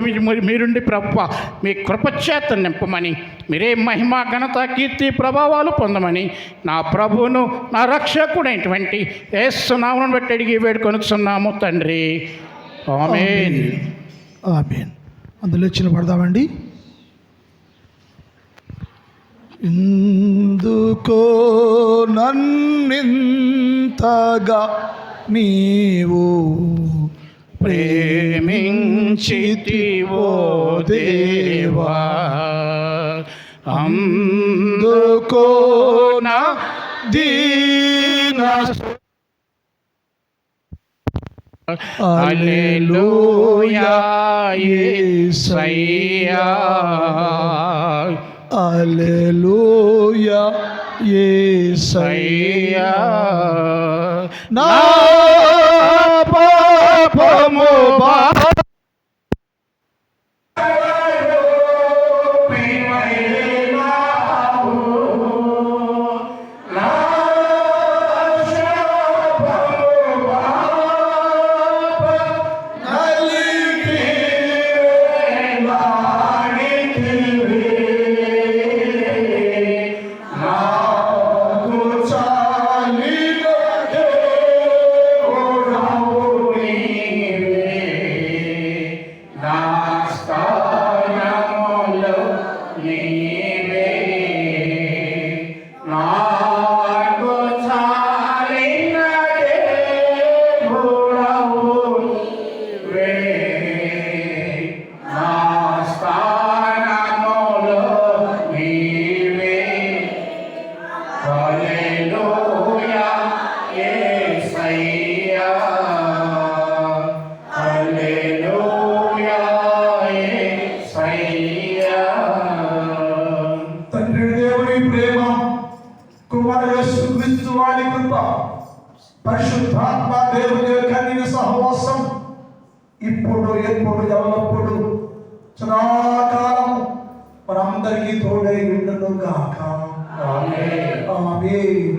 మీరుండి ప్రభ, మీ కృపచేత నింపమని, మీరే మహిమ ఘనత కీర్తి ప్రభావాలు పొందమని నా ప్రభువును నా రక్షకుడైనటువంటి యేసు నామమును బట్టి అడిగి వేడుకొనుచున్నాము తండ్రి. ఆమేన్. ఆమేన్. అందులో చిన్న పడదామండి. ఇందుకో నన్నింతగా నీవు ప్రేమించితివో దేవా, అందుకో నా దీన హల్లెలూయా యేసయ్యా, హల్లెలూయా యేసయ్యా. నా పాపము పరిశుద్ధాత్మ దేవుని యొక్క నీ సహవాసం ఇప్పుడు ఎప్పుడు ఎల్లప్పుడు సదాకాలం మనందరికీ తోడై ఉండును గాక. ఆమేన్. ఆమేన్.